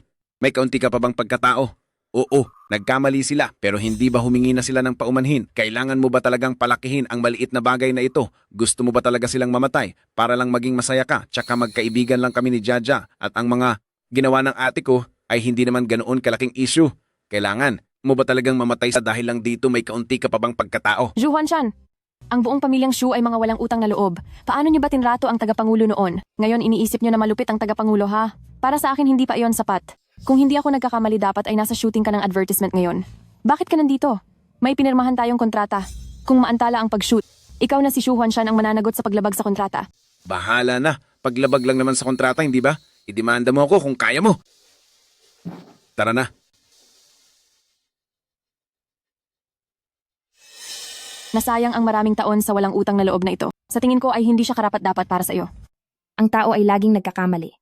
may kaunti ka pa bang pagkatao? Oo, nagkamali sila pero hindi ba humingi na sila ng paumanhin? Kailangan mo ba talagang palakihin ang maliit na bagay na ito? Gusto mo ba talaga silang mamatay para lang maging masaya ka? Tsaka magkaibigan lang kami ni Jaja at ang mga ginawa ng ate ko ay hindi naman ganoon kalaking issue. Kailangan mo ba talagang mamatay sa dahil lang dito may kaunti ka pa bang pagkatao? Shu Huanshan. Ang buong pamilyang Shu ay mga walang utang na loob. Paano niyo ba tinrato ang tagapangulo noon? Ngayon iniisip niyo na malupit ang tagapangulo ha? Para sa akin hindi pa iyon sapat. Kung hindi ako nagkakamali dapat ay nasa shooting ka ng advertisement ngayon. Bakit ka nandito? May pinirmahan tayong kontrata. Kung maantala ang pag-shoot, ikaw na si Shu Huanshan ang mananagot sa paglabag sa kontrata. Bahala na. Paglabag lang naman sa kontrata, hindi ba? Idemanda mo ako kung kaya mo. Tara na. Nasayang ang maraming taon sa walang utang na loob na ito. Sa tingin ko ay hindi siya karapat-dapat para sa iyo. Ang tao ay laging nagkakamali.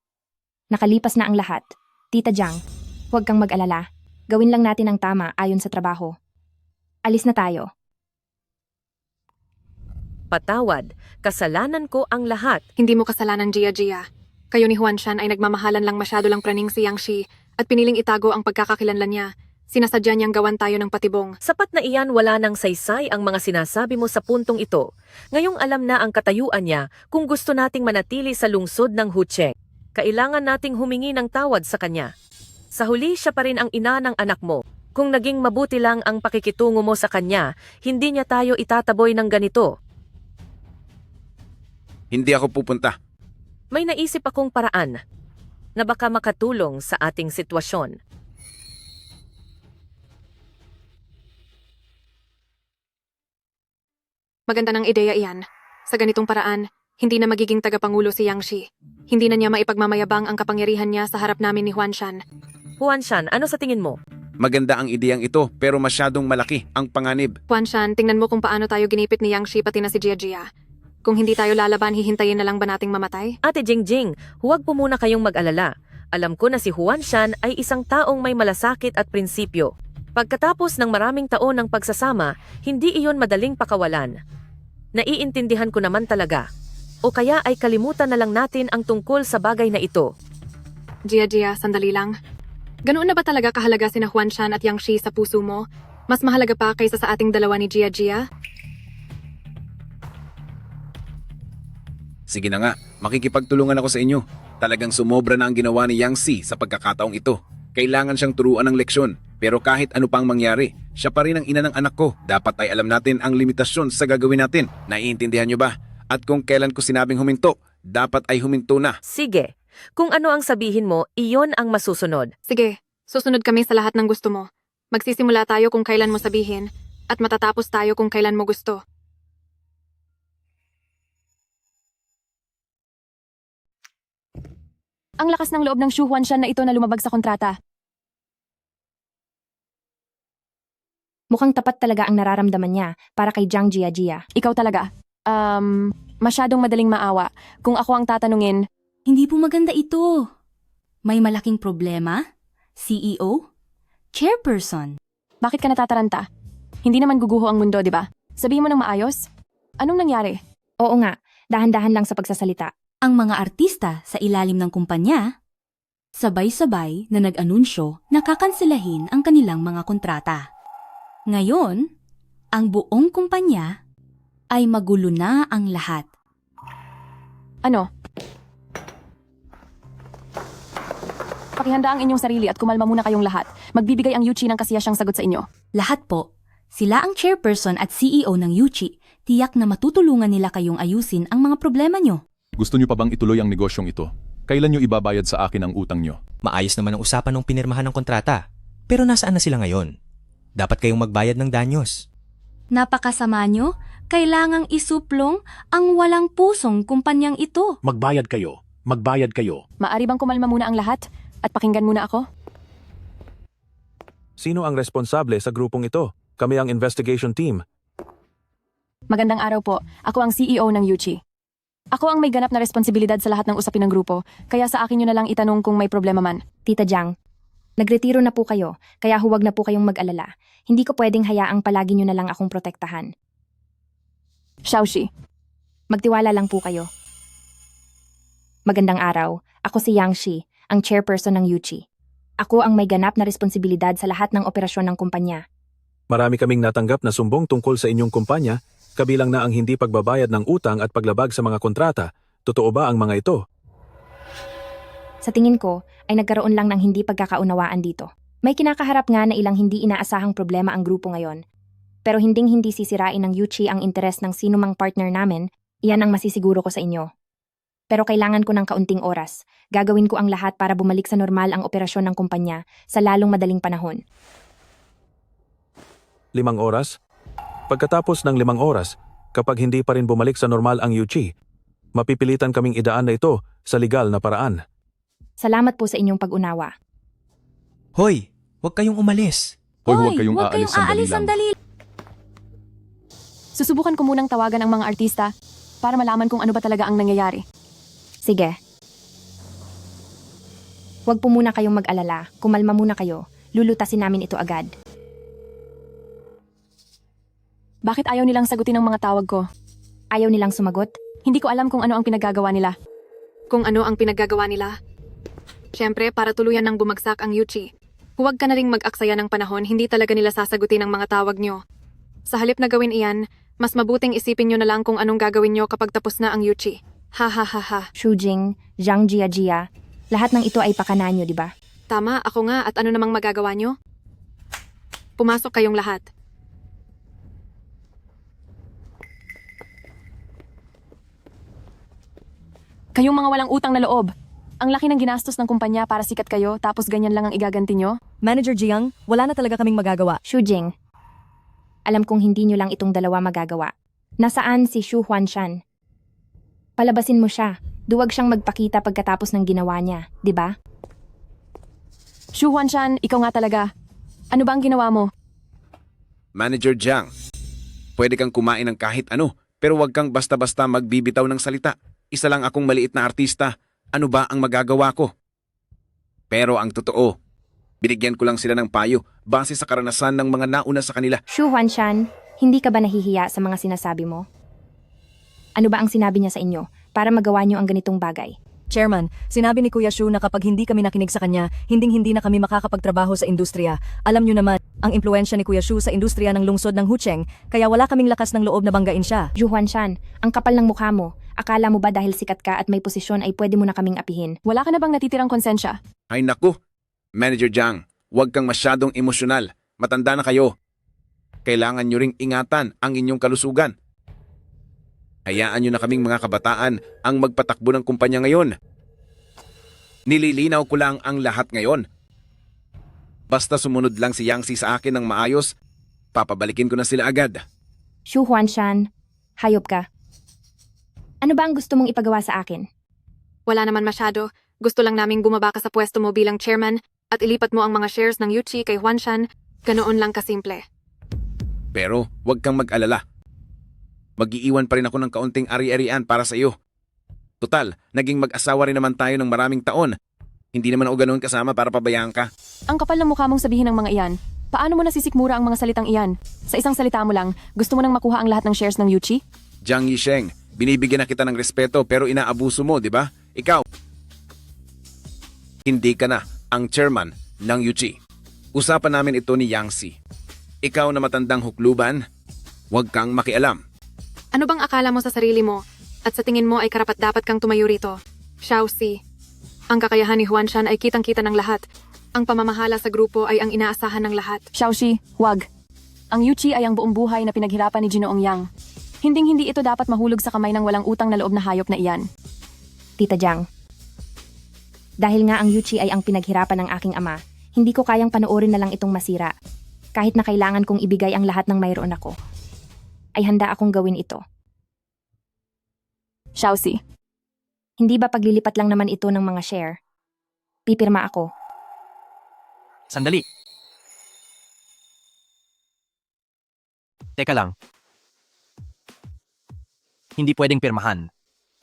Nakalipas na ang lahat. Tita Jiang, huwag kang mag-alala. Gawin lang natin ang tama ayon sa trabaho. Alis na tayo. Patawad, kasalanan ko ang lahat. Hindi mo kasalanan, Jia. Kayo ni Huanshan ay nagmamahalan lang masyado lang praning si Yang Shi at piniling itago ang pagkakakilanlan niya. Sinasadya niyang gawan tayo ng patibong. Sapat na iyan wala nang saysay ang mga sinasabi mo sa puntong ito. Ngayong alam na ang katayuan niya kung gusto nating manatili sa lungsod ng Hucheng. Kailangan nating humingi ng tawad sa kanya. Sa huli siya pa rin ang ina ng anak mo. Kung naging mabuti lang ang pakikitungo mo sa kanya, hindi niya tayo itataboy ng ganito. Hindi ako pupunta. May naisip akong paraan na baka makatulong sa ating sitwasyon. Maganda ng ideya iyan. Sa ganitong paraan, hindi na magiging tagapangulo si Yang Shi. Hindi na niya maipagmamayabang ang kapangyarihan niya sa harap namin ni Huanshan. Huanshan, ano sa tingin mo? Maganda ang ideyang ito pero masyadong malaki ang panganib. Huanshan, tingnan mo kung paano tayo ginipit ni Yang Shi pati na si Jia. Kung hindi tayo lalaban, hihintayin na lang ba nating mamatay? Ate Jingjing, huwag po muna kayong mag-alala. Alam ko na si Huanshan ay isang taong may malasakit at prinsipyo. Pagkatapos ng maraming taon ng pagsasama, hindi iyon madaling pakawalan. Naiintindihan ko naman talaga. O kaya ay kalimutan na lang natin ang tungkol sa bagay na ito. Jia, sandali lang. Ganoon na ba talaga kahalaga sina Huanshan at Yang Shi sa puso mo? Mas mahalaga pa kaysa sa ating dalawa ni Jia? Sige na nga, makikipagtulungan ako sa inyo. Talagang sumobra na ang ginawa ni Yang Si sa pagkakataong ito. Kailangan siyang turuan ng leksyon. Pero kahit ano pang mangyari, siya pa rin ang ina ng anak ko. Dapat ay alam natin ang limitasyon sa gagawin natin. Naiintindihan niyo ba? At kung kailan ko sinabing huminto, dapat ay huminto na. Sige, kung ano ang sabihin mo, iyon ang masusunod. Sige, susunod kami sa lahat ng gusto mo. Magsisimula tayo kung kailan mo sabihin, at matatapos tayo kung kailan mo gusto. Ang lakas ng loob ng Shu Huanshan na ito na lumabag sa kontrata. Mukhang tapat talaga ang nararamdaman niya para kay Jiang Jia. Ikaw talaga. Masyadong madaling maawa. Kung ako ang tatanungin, Hindi po maganda ito. May malaking problema? CEO? Chairperson. Bakit ka natataranta? Hindi naman guguho ang mundo, di ba? Sabihin mo ng maayos. Anong nangyari? Oo nga, dahan-dahan lang sa pagsasalita. Ang mga artista sa ilalim ng kumpanya, sabay-sabay na nag-anunsyo na kakanselahin ang kanilang mga kontrata. Ngayon, ang buong kumpanya ay magulo na ang lahat. Ano? Pakihanda ang inyong sarili at kumalma muna kayong lahat. Magbibigay ang Yuchi ng kasiyasyang sagot sa inyo. Lahat po. Sila ang chairperson at CEO ng Yuchi. Tiyak na matutulungan nila kayong ayusin ang mga problema nyo. Gusto nyo pa bang ituloy ang negosyong ito? Kailan nyo ibabayad sa akin ang utang nyo? Maayos naman ang usapan ng pinirmahan ng kontrata. Pero nasaan na sila ngayon? Dapat kayong magbayad ng danyos. Napakasama nyo, kailangang isuplong ang walang pusong kumpanyang ito. Magbayad kayo. Magbayad kayo. Maari bang kumalma muna ang lahat? At pakinggan muna ako? Sino ang responsable sa grupong ito? Kami ang investigation team. Magandang araw po. Ako ang CEO ng Yuchi. Ako ang may ganap na responsibilidad sa lahat ng usapin ng grupo, kaya sa akin nyo na lang itanong kung may problema man. Tita Jiang, nagretiro na po kayo, kaya huwag na po kayong mag-alala. Hindi ko pwedeng hayaang palagi nyo na lang akong protektahan. Xiaoxi. Magtiwala lang po kayo. Magandang araw. Ako si Yang Shi, ang chairperson ng Yuchi. Ako ang may ganap na responsibilidad sa lahat ng operasyon ng kumpanya. Marami kaming natanggap na sumbong tungkol sa inyong kumpanya, kabilang na ang hindi pagbabayad ng utang at paglabag sa mga kontrata. Totoo ba ang mga ito? Sa tingin ko, ay nagkaroon lang ng hindi pagkakaunawaan dito. May kinakaharap nga na ilang hindi inaasahang problema ang grupo ngayon. Pero hinding-hindi sisirain ng Yuchi ang interes ng sinumang partner namin, iyan ang masisiguro ko sa inyo. Pero kailangan ko ng kaunting oras. Gagawin ko ang lahat para bumalik sa normal ang operasyon ng kumpanya sa lalong madaling panahon. 5 oras? Pagkatapos ng 5 oras, kapag hindi pa rin bumalik sa normal ang Yuchi, mapipilitan kaming idaan na ito sa legal na paraan. Salamat po sa inyong pag-unawa. Hoy, huwag kayong umalis. Hoy, huwag kayong aalis sandali lang. Susubukan ko munang tawagan ang mga artista para malaman kung ano ba talaga ang nangyayari. Sige. Huwag po muna kayong mag-alala. Kumalma muna kayo. Lulutasin namin ito agad. Bakit ayaw nilang sagutin ang mga tawag ko? Ayaw nilang sumagot? Hindi ko alam kung ano ang pinaggagawa nila. Kung ano ang pinaggagawa nila. Siyempre, para tuluyan ng bumagsak ang Yuchi. Huwag ka na ring mag-aksaya ng panahon, hindi talaga nila sasagutin ang mga tawag nyo. Sa halip na gawin iyan, mas mabuting isipin nyo na lang kung anong gagawin nyo kapag tapos na ang Yuchi. Ha ha ha ha. Shujing, Zhang Jiajia, lahat ng ito ay pakana nyo, di ba? Tama, ako nga at ano namang magagawa nyo? Pumasok kayong lahat. Kayong mga walang utang na loob. Ang laki ng ginastos ng kumpanya para sikat kayo tapos ganyan lang ang igaganti nyo? Manager Jiang, wala na talaga kaming magagawa. Shujing, alam kong hindi nyo lang itong dalawa magagawa. Nasaan si Xu Huanshan? Palabasin mo siya. Duwag siyang magpakita pagkatapos ng ginawa niya, di ba? Xu Huanshan, ikaw nga talaga. Ano ba ang ginawa mo? Manager Jiang, pwede kang kumain ng kahit ano, pero huwag kang basta-basta magbibitaw ng salita. Isa lang akong maliit na artista. Ano ba ang magagawa ko? Pero ang totoo, binigyan ko lang sila ng payo base sa karanasan ng mga nauna sa kanila. Xu Huanshan, hindi ka ba nahihiya sa mga sinasabi mo? Ano ba ang sinabi niya sa inyo para magawa niyo ang ganitong bagay? Chairman, sinabi ni Kuya Shu na kapag hindi kami nakinig sa kanya, hinding-hindi na kami makakapagtrabaho sa industriya. Alam niyo naman, ang impluensya ni Kuya Shu sa industriya ng lungsod ng Hucheng, kaya wala kaming lakas ng loob na banggain siya. Xu Huanshan, ang kapal ng mukha mo. Akala mo ba dahil sikat ka at may posisyon ay pwede mo na kaming apihin? Wala ka na bang natitirang konsensya? Ay naku, Manager Jiang, huwag kang masyadong emosyonal. Matanda na kayo. Kailangan nyo ring ingatan ang inyong kalusugan. Hayaan nyo na kaming mga kabataan ang magpatakbo ng kumpanya ngayon. Nililinaw ko lang ang lahat ngayon. Basta sumunod lang si Yangsi sa akin ng maayos, papabalikin ko na sila agad. Xu Huanshan, hayop ka. Ano ba ang gusto mong ipagawa sa akin? Wala naman masyado. Gusto lang naming bumaba ka sa pwesto mo bilang chairman at ilipat mo ang mga shares ng Yuchi kay Huanshan. Ganoon lang kasimple. Pero huwag kang mag-alala. Mag-iiwan pa rin ako ng kaunting ari-arian para sa iyo. Total, naging mag-asawa rin naman tayo ng maraming taon Hindi naman ako ganoon kasama para pabayaan ka. Ang kapal ng mukha mong sabihin ng mga iyan. Paano mo nasisikmura ang mga salitang iyan? Sa isang salita mo lang, gusto mo nang makuha ang lahat ng shares ng Yuchi? Jiang Yisheng, binibigyan na kita ng respeto pero inaabuso mo, di ba? Ikaw, hindi ka na ang chairman ng Yuchi. Usapan namin ito ni Yang Si. Ikaw na matandang hukluban, huwag kang makialam. Ano bang akala mo sa sarili mo? At sa tingin mo ay karapat-dapat kang tumayo rito? Xiaoxi. Ang kakayahan ni Huanshan ay kitang-kita ng lahat. Ang pamamahala sa grupo ay ang inaasahan ng lahat. Xiaoxi, wag. Ang Yuchi ay ang buong buhay na pinaghirapan ni Ginoong Yang. Hinding-hindi ito dapat mahulog sa kamay ng walang utang na loob na hayop na iyan. Tita Jiang. Dahil nga ang Yuchi ay ang pinaghirapan ng aking ama, hindi ko kayang panoorin na lang itong masira. Kahit na kailangan kong ibigay ang lahat ng mayroon ako, ay handa akong gawin ito. Xiaoxi, Hindi ba paglilipat lang naman ito ng mga share? Pipirma ako. Sandali. Teka lang. Hindi pwedeng pirmahan.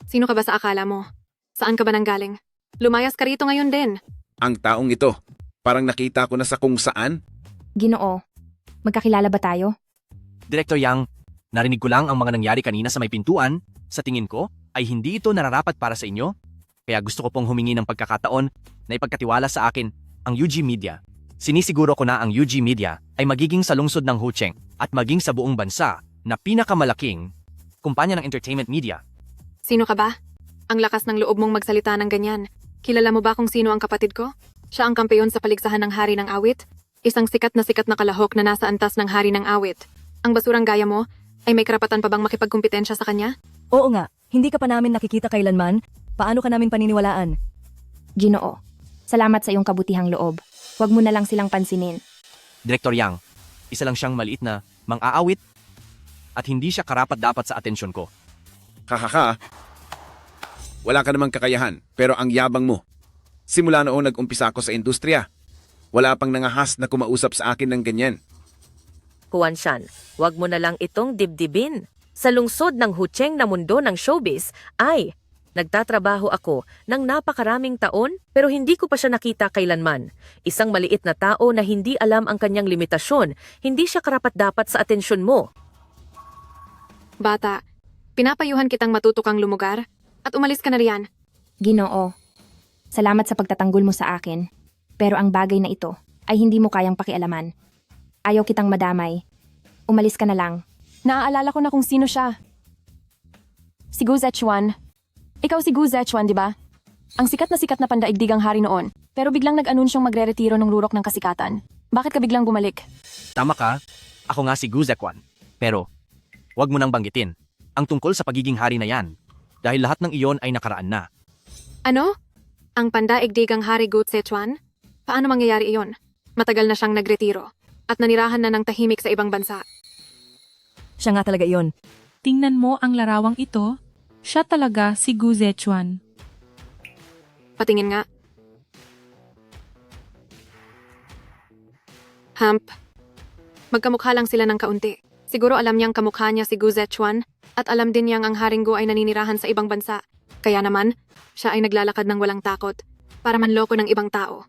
Sino ka ba sa akala mo? Saan ka ba nanggaling? Lumayas ka rito ngayon din. Ang taong ito, parang nakita ko na sa kung saan. Ginoo, magkakilala ba tayo? Director Yang, narinig ko lang ang mga nangyari kanina sa may pintuan. Sa tingin ko, ay hindi ito nararapat para sa inyo. Kaya gusto ko pong humingi ng pagkakataon na ipagkatiwala sa akin ang UG Media. Sinisiguro ko na ang UG Media ay magiging sa lungsod ng Hucheng at maging sa buong bansa na pinakamalaking kumpanya ng entertainment media. Sino ka ba? Ang lakas ng loob mong magsalita ng ganyan. Kilala mo ba kung sino ang kapatid ko? Siya ang kampeon sa paligsahan ng hari ng awit. Isang sikat na kalahok na nasa antas ng hari ng awit. Ang basurang gaya mo, ay may karapatan pa bang makipagkumpetensya sa kanya? Oo nga, hindi ka pa namin nakikita kailanman. Paano ka namin paniniwalaan? Ginoo, salamat sa iyong kabutihang loob. Huwag mo na lang silang pansinin. Director Yang, isa lang siyang maliit na mang-aawit at hindi siya karapat-dapat sa atensyon ko. Hahaha. Wala ka namang kakayahan, pero ang yabang mo. Simula noong nag-umpisa ako sa industriya, wala pang nangahas na kumausap sa akin ng ganyan. Huanshan, wag mo na lang itong dibdibin. Sa lungsod ng Hucheng na mundo ng showbiz ay nagtatrabaho ako ng napakaraming taon pero hindi ko pa siya nakita kailanman. Isang maliit na tao na hindi alam ang kanyang limitasyon, hindi siya karapat-dapat sa atensyon mo. Bata, pinapayuhan kitang matuto kang lumugar at umalis ka na riyan. Ginoo, salamat sa pagtatanggol mo sa akin. Pero ang bagay na ito ay hindi mo kayang pakialaman. Ayaw kitang madamay. Umalis ka na lang. Naaalala ko na kung sino siya. Si Gu Zhechuan. Ikaw si Gu Zhechuan, di ba? Ang sikat na pandaigdigang hari noon, pero biglang nag-anunsyong magre-retiro ng rurok ng kasikatan. Bakit ka biglang bumalik? Tama ka, ako nga si Gu Zhechuan. Pero, wag mo nang banggitin ang tungkol sa pagiging hari na yan. Dahil lahat ng iyon ay nakaraan na. Ano? Ang pandaigdigang hari Gu Zhechuan? Paano mangyayari iyon? Matagal na siyang nagretiro at nanirahan na ng tahimik sa ibang bansa. Siya nga talaga iyon. Tingnan mo ang larawang ito. Siya talaga si Gu Zhechuan. Patingin nga. Hamp. Magkamukha lang sila ng kaunti. Siguro alam niyang kamukha niya si Gu Zhechuan at alam din niyang ang haring Gu ay naninirahan sa ibang bansa. Kaya naman, siya ay naglalakad ng walang takot para manloko ng ibang tao.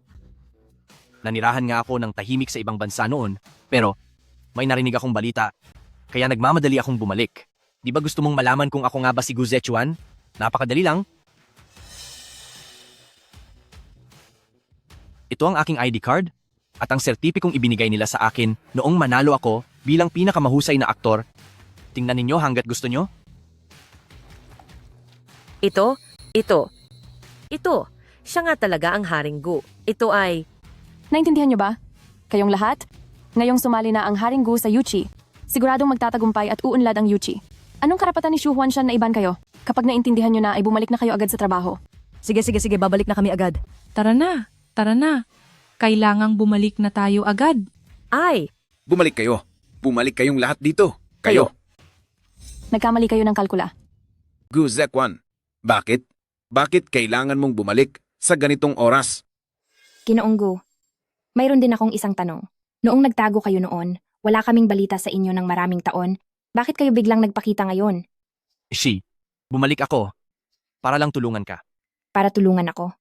Nanirahan nga ako ng tahimik sa ibang bansa noon, pero may narinig akong balita, kaya nagmamadali akong bumalik. Di ba gusto mong malaman kung ako nga ba si Gu Zhechuan? Napakadali lang. Ito ang aking ID card at ang sertipikong ibinigay nila sa akin noong manalo ako bilang pinakamahusay na aktor. Tingnan ninyo hanggat gusto nyo. Ito. Siya nga talaga ang haring Gu. Ito ay... Naintindihan niyo ba? Kayong lahat? Ngayong sumali na ang haring Gu sa Yuchi, siguradong magtatagumpay at uunlad ang Yuchi. Anong karapatan ni Shu Huanshan na iban kayo? Kapag naintindihan niyo na ay bumalik na kayo agad sa trabaho. Sige, babalik na kami agad. Tara na. Kailangang bumalik na tayo agad. Ay! Bumalik kayo. Bumalik kayong lahat dito. Kayo. Nagkamali kayo ng kalkula. Gu Zhechuan, bakit? Bakit kailangan mong bumalik sa ganitong oras? Ginoong Gu, mayroon din akong isang tanong. Noong nagtago kayo noon, wala kaming balita sa inyo ng maraming taon. Bakit kayo biglang nagpakita ngayon? Bumalik ako para lang tulungan ka. Para tulungan ako.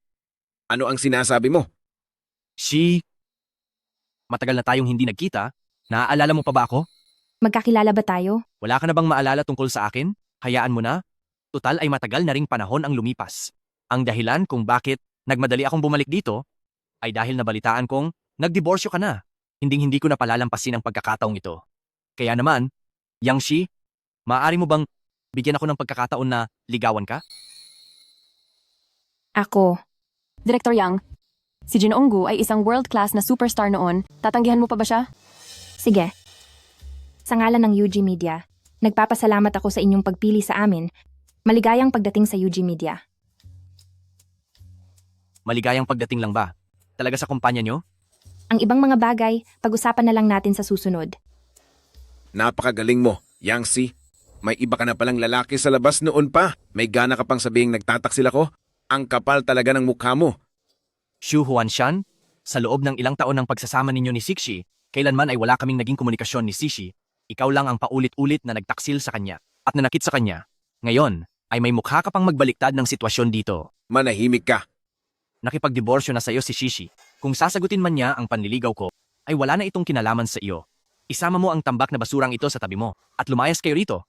Ano ang sinasabi mo? Matagal na tayong hindi nagkita. Naaalala mo pa ba ako? Magkakilala ba tayo? Wala ka na bang maalala tungkol sa akin? Hayaan mo na. Tutal ay matagal na ring panahon ang lumipas. Ang dahilan kung bakit nagmadali akong bumalik dito ay dahil nabalitaan kong nagdiborsyo ka na. Hinding-hindi ko na palalampasin ang pagkakataong ito. Kaya naman, Yang Shi, maaari mo bang bigyan ako ng pagkakataon na ligawan ka? Ako. Director Yang, si Jin Onggu ay isang world-class na superstar noon. Tatanggihan mo pa ba siya? Sige. Sa ngalan ng UG Media, nagpapasalamat ako sa inyong pagpili sa amin. Maligayang pagdating sa UG Media. Maligayang pagdating lang ba? Talaga sa kumpanya nyo? Ang ibang mga bagay, pag-usapan na lang natin sa susunod. Napakagaling mo, Yang Si. May iba ka na palang lalaki sa labas noon pa. May gana ka pang sabihing nagtataksil ako. Ang kapal talaga ng mukha mo. Xu Huanshan, sa loob ng ilang taon ng pagsasama ninyo ni Sixi, kailanman ay wala kaming naging komunikasyon ni Sixi. Ikaw lang ang paulit-ulit na nagtaksil sa kanya at nanakit sa kanya. Ngayon, ay may mukha ka pang magbaliktad ng sitwasyon dito. Manahimik ka. Nakipagdiborsyo na sa iyo si Shishi. Kung sasagutin man niya ang panliligaw ko, ay wala na itong kinalaman sa iyo. Isama mo ang tambak na basurang ito sa tabi mo at lumayas kayo rito.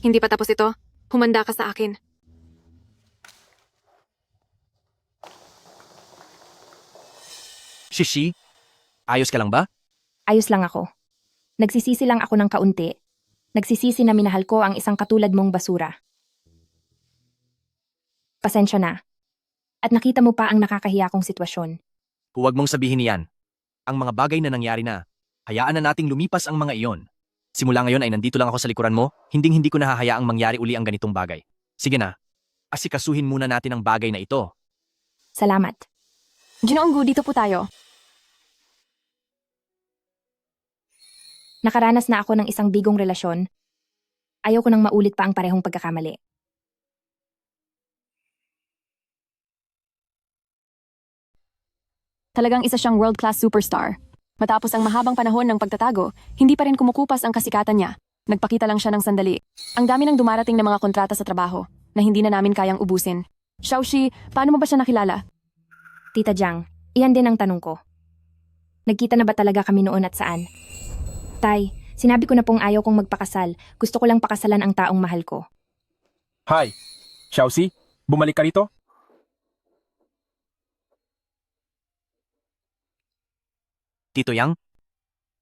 Hindi pa tapos ito. Humanda ka sa akin. Shishi, ayos ka lang ba? Ayos lang ako. Nagsisisi lang ako ng kaunti. Nagsisisi na minahal ko ang isang katulad mong basura. Pasensya na. At nakita mo pa ang nakakahiya kong sitwasyon. Huwag mong sabihin niyan. Ang mga bagay na nangyari na, hayaan na nating lumipas ang mga iyon. Simula ngayon ay nandito lang ako sa likuran mo, hinding-hindi ko nahahayaang mangyari uli ang ganitong bagay. Sige na, asikasuhin muna natin ang bagay na ito. Salamat. Jin Onggu, dito po tayo. Nakaranas na ako ng isang bigong relasyon. Ayaw ko nang maulit pa ang parehong pagkakamali. Talagang isa siyang world-class superstar. Matapos ang mahabang panahon ng pagtatago, hindi pa rin kumukupas ang kasikatan niya. Nagpakita lang siya ng sandali. Ang dami ng dumarating na mga kontrata sa trabaho na hindi na namin kayang ubusin. Xiaoxi, paano mo ba siya nakilala? Tita Jiang, iyan din ang tanong ko. Nagkita na ba talaga kami noon at saan? Tay, sinabi ko na pong ayaw kong magpakasal. Gusto ko lang pakasalan ang taong mahal ko. Hi, Xiaoxi, bumalik ka rito? Tito Yang,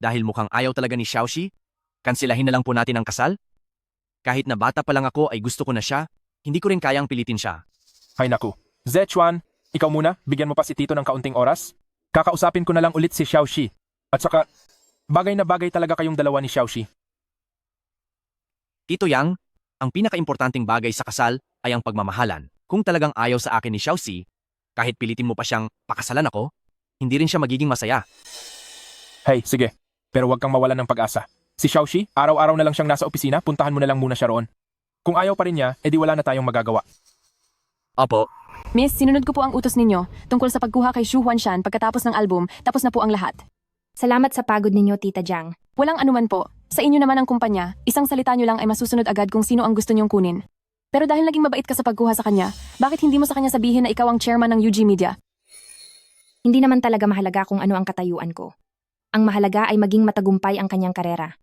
dahil mukhang ayaw talaga ni Xiaoxi, kansilahin na lang po natin ang kasal? Kahit na bata pa lang ako ay gusto ko na siya, hindi ko rin kayang pilitin siya. Hay naku. Zechuan, ikaw muna, bigyan mo pa si Tito ng kaunting oras. Kakausapin ko na lang ulit si Xiaoxi. At saka, bagay na bagay talaga kayong dalawa ni Xiaoxi. Tito Yang, ang pinakaimportanteng bagay sa kasal ay ang pagmamahalan. Kung talagang ayaw sa akin ni Xiaoxi, kahit pilitin mo pa siyang pakasalan ako, hindi rin siya magiging masaya. Hey, sige. Pero huwag kang mawalan ng pag-asa. Si Xiaoxi, araw-araw na lang siyang nasa opisina, puntahan mo na lang muna siya roon. Kung ayaw pa rin niya, edi wala na tayong magagawa. Opo. Miss, sinunod ko po ang utos ninyo tungkol sa pagkuha kay Xu Huanshan pagkatapos ng album, tapos na po ang lahat. Salamat sa pagod ninyo, Tita Jiang. Walang anuman po. Sa inyo naman ang kumpanya, isang salita nyo lang ay masusunod agad kung sino ang gusto nyong kunin. Pero dahil naging mabait ka sa pagkuha sa kanya, bakit hindi mo sa kanya sabihin na ikaw ang chairman ng UG Media? Hindi naman talaga mahalaga kung ano ang katayuan ko. Ang mahalaga ay maging matagumpay ang kanyang karera.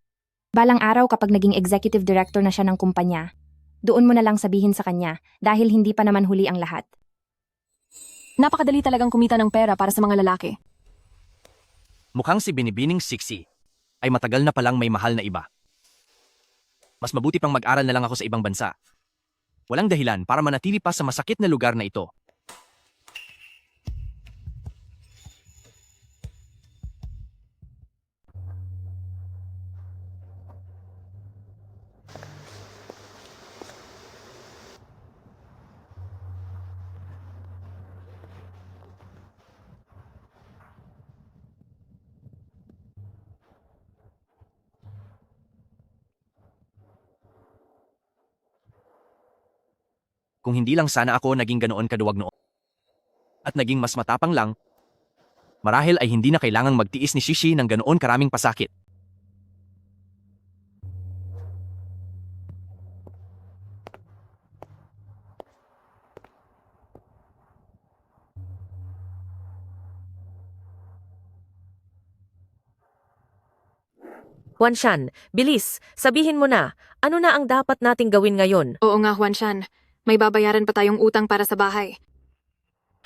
Balang araw kapag naging executive director na siya ng kumpanya, doon mo na lang sabihin sa kanya dahil hindi pa naman huli ang lahat. Napakadali talagang kumita ng pera para sa mga lalaki. Mukhang si Binibining Sixi ay matagal na palang may mahal na iba. Mas mabuti pang mag-aral na lang ako sa ibang bansa. Walang dahilan para manatili pa sa masakit na lugar na ito. Kung hindi lang sana ako naging ganoon kaduwag noon at naging mas matapang lang, marahil ay hindi na kailangang magtiis ni Shishi ng ganoon karaming pasakit. Huanshan, bilis, sabihin mo na, ano na ang dapat nating gawin ngayon? Oo nga, Huanshan. May babayaran pa tayong utang para sa bahay.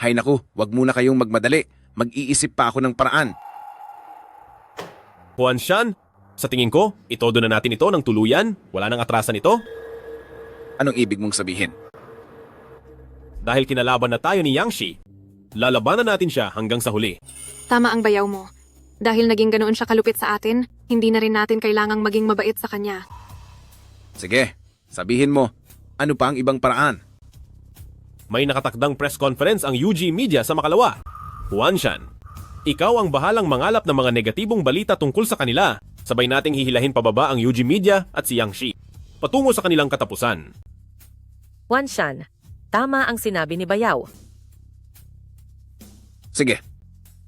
Hay naku, wag muna kayong magmadali. Mag-iisip pa ako ng paraan. Huanshan, sa tingin ko, itodo na natin ito ng tuluyan. Wala nang atrasan ito. Anong ibig mong sabihin? Dahil kinalaban na tayo ni Yangshi, lalabanan natin siya hanggang sa huli. Tama ang bayaw mo. Dahil naging ganoon siya kalupit sa atin, hindi na rin natin kailangang maging mabait sa kanya. Sige, sabihin mo, ano pa ang ibang paraan? May nakatakdang press conference ang UG Media sa Makalawa. Huanshan, ikaw ang bahalang mangalap ng mga negatibong balita tungkol sa kanila. Sabay nating hihilahin pababa ang UG Media at si Yangshi, patungo sa kanilang katapusan. Huanshan, tama ang sinabi ni Bayaw. Sige.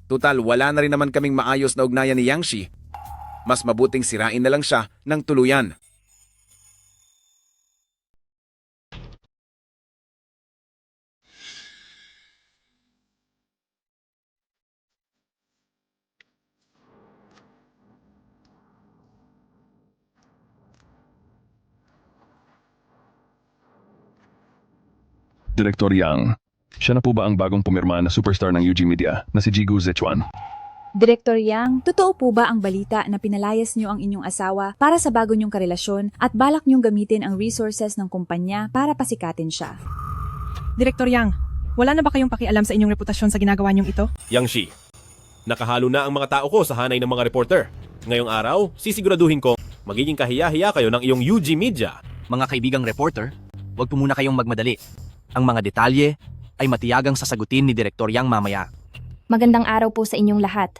Tutal, wala na rin naman kaming maayos na ugnayan ni Yangshi. Mas mabuting sirain na lang siya ng tuluyan. Direktor Yang, siya na po ba ang bagong pumirma na superstar ng UG Media na si Jigu Zechuan? Direktor Yang, totoo po ba ang balita na pinalayas niyo ang inyong asawa para sa bago niyong karelasyon at balak niyong gamitin ang resources ng kumpanya para pasikatin siya? Direktor Yang, wala na ba kayong pakialam sa inyong reputasyon sa ginagawa niyong ito? Yangshi, nakahalo na ang mga tao ko sa hanay ng mga reporter. Ngayong araw, sisiguraduhin ko magiging kahiya-hiya kayo ng iyong UG Media. Mga kaibigang reporter, huwag po muna kayong magmadali. Ang mga detalye ay matiyagang sasagutin ni Direktor Yang mamaya. Magandang araw po sa inyong lahat.